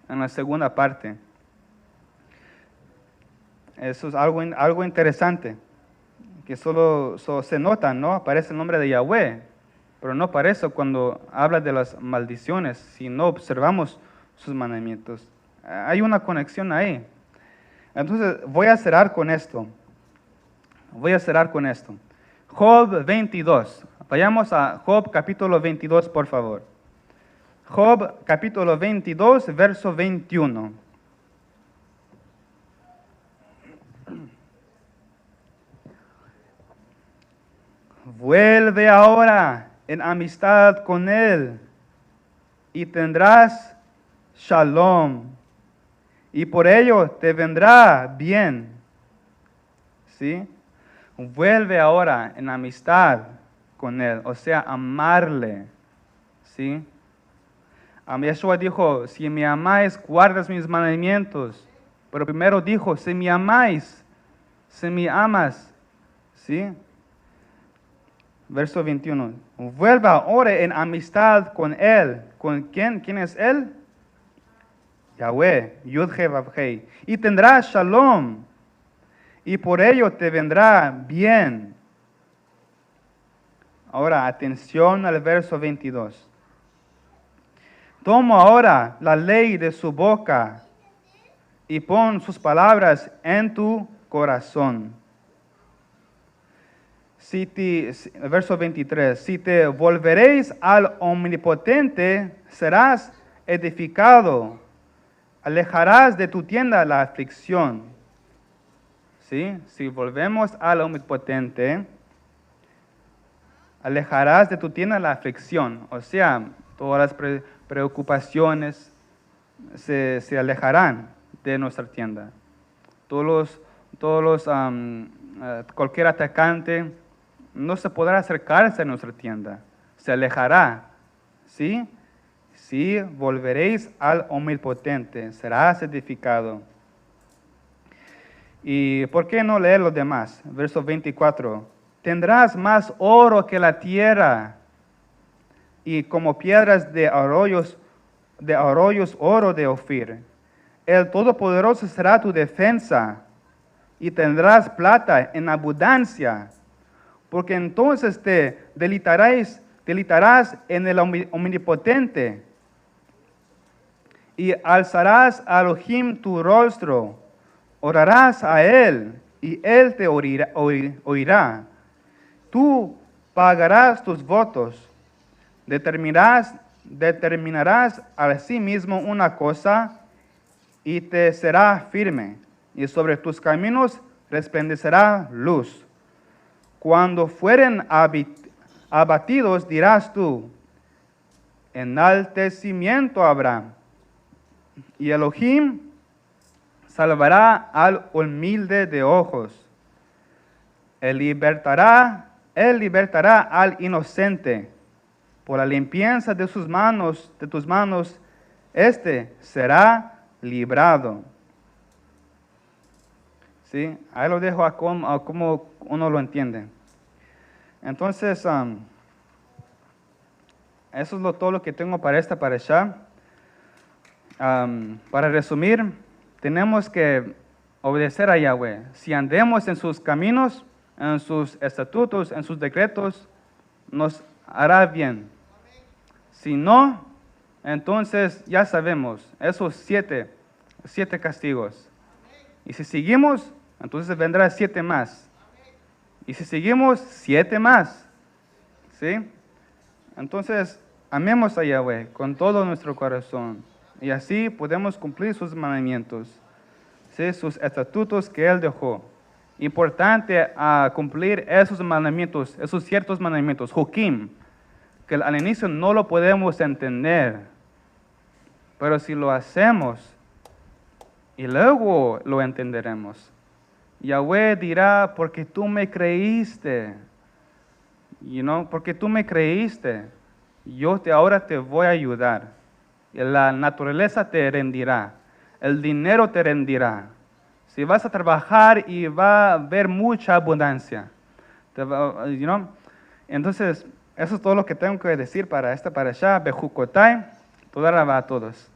en la segunda parte. Eso es algo interesante, que solo se nota, ¿no? Aparece el nombre de Yahweh, pero no aparece cuando habla de las maldiciones, si no observamos sus mandamientos. Hay una conexión ahí. Entonces, voy a cerrar con esto. Job 22. Vayamos a Job capítulo 22, por favor. Job capítulo 22, verso 21. Vuelve ahora en amistad con él y tendrás shalom, y por ello te vendrá bien. ¿Sí? Vuelve ahora en amistad con él, o sea, amarle. ¿Sí? Yeshua dijo, si me amáis, guardas mis mandamientos. Pero primero dijo, si me amáis, si me amas. ¿Sí? Verso 21. Vuelva ahora en amistad con él. ¿Con quién? ¿Quién es él? Yahweh, Yud-He Vav-Hei. Y tendrás shalom, y por ello te vendrá bien. Ahora, atención al verso 22. Toma ahora la ley de su boca y pon sus palabras en tu corazón. Verso 23. Si te volveréis al Omnipotente, serás edificado. Alejarás de tu tienda la aflicción. ¿Sí? Si volvemos al Omnipotente, alejarás de tu tienda la aflicción. O sea, todas las preocupaciones se alejarán de nuestra tienda. Cualquier atacante no se podrá acercarse a nuestra tienda. Se alejará. ¿Sí? Si volveréis al Omnipotente, serás edificado. ¿Y por qué no leer los demás? Verso 24. Tendrás más oro que la tierra, y como piedras de arroyos oro de Ofir. El Todopoderoso será tu defensa, y tendrás plata en abundancia, porque entonces te deleitarás en el Omnipotente, y alzarás a Elohim tu rostro, orarás a Él, y Él te oirá. Tú pagarás tus votos, determinarás a sí mismo una cosa, y te será firme, y sobre tus caminos resplandecerá luz. Cuando fueren abatidos, dirás tú, enaltecimiento habrá, y Elohim salvará al humilde de ojos. Él libertará al inocente. Por la limpieza de tus manos, éste será librado. ¿Sí? Ahí lo dejo a cómo uno lo entiende. Entonces, eso es todo lo que tengo para esta parashá. Para resumir, tenemos que obedecer a Yahweh. Si andemos en sus caminos, en sus estatutos, en sus decretos, nos hará bien. Si no, entonces ya sabemos, esos siete castigos. Y si seguimos, entonces vendrá 7 más. Y si seguimos, 7 más. ¿Sí? Entonces, amemos a Yahweh con todo nuestro corazón. Y así podemos cumplir sus mandamientos, ¿sí? Sus estatutos que Él dejó. Importante cumplir esos mandamientos, esos ciertos mandamientos, Jokim, que al inicio no lo podemos entender. Pero si lo hacemos, y luego lo entenderemos. Yahweh dirá, porque tú me creíste. Porque tú me creíste, ahora te voy a ayudar. La naturaleza te rendirá, el dinero te rendirá. Si vas a trabajar y va a haber mucha abundancia. Entonces, eso es todo lo que tengo que decir para esta parashá. Bejukotai, toda rabá a todos.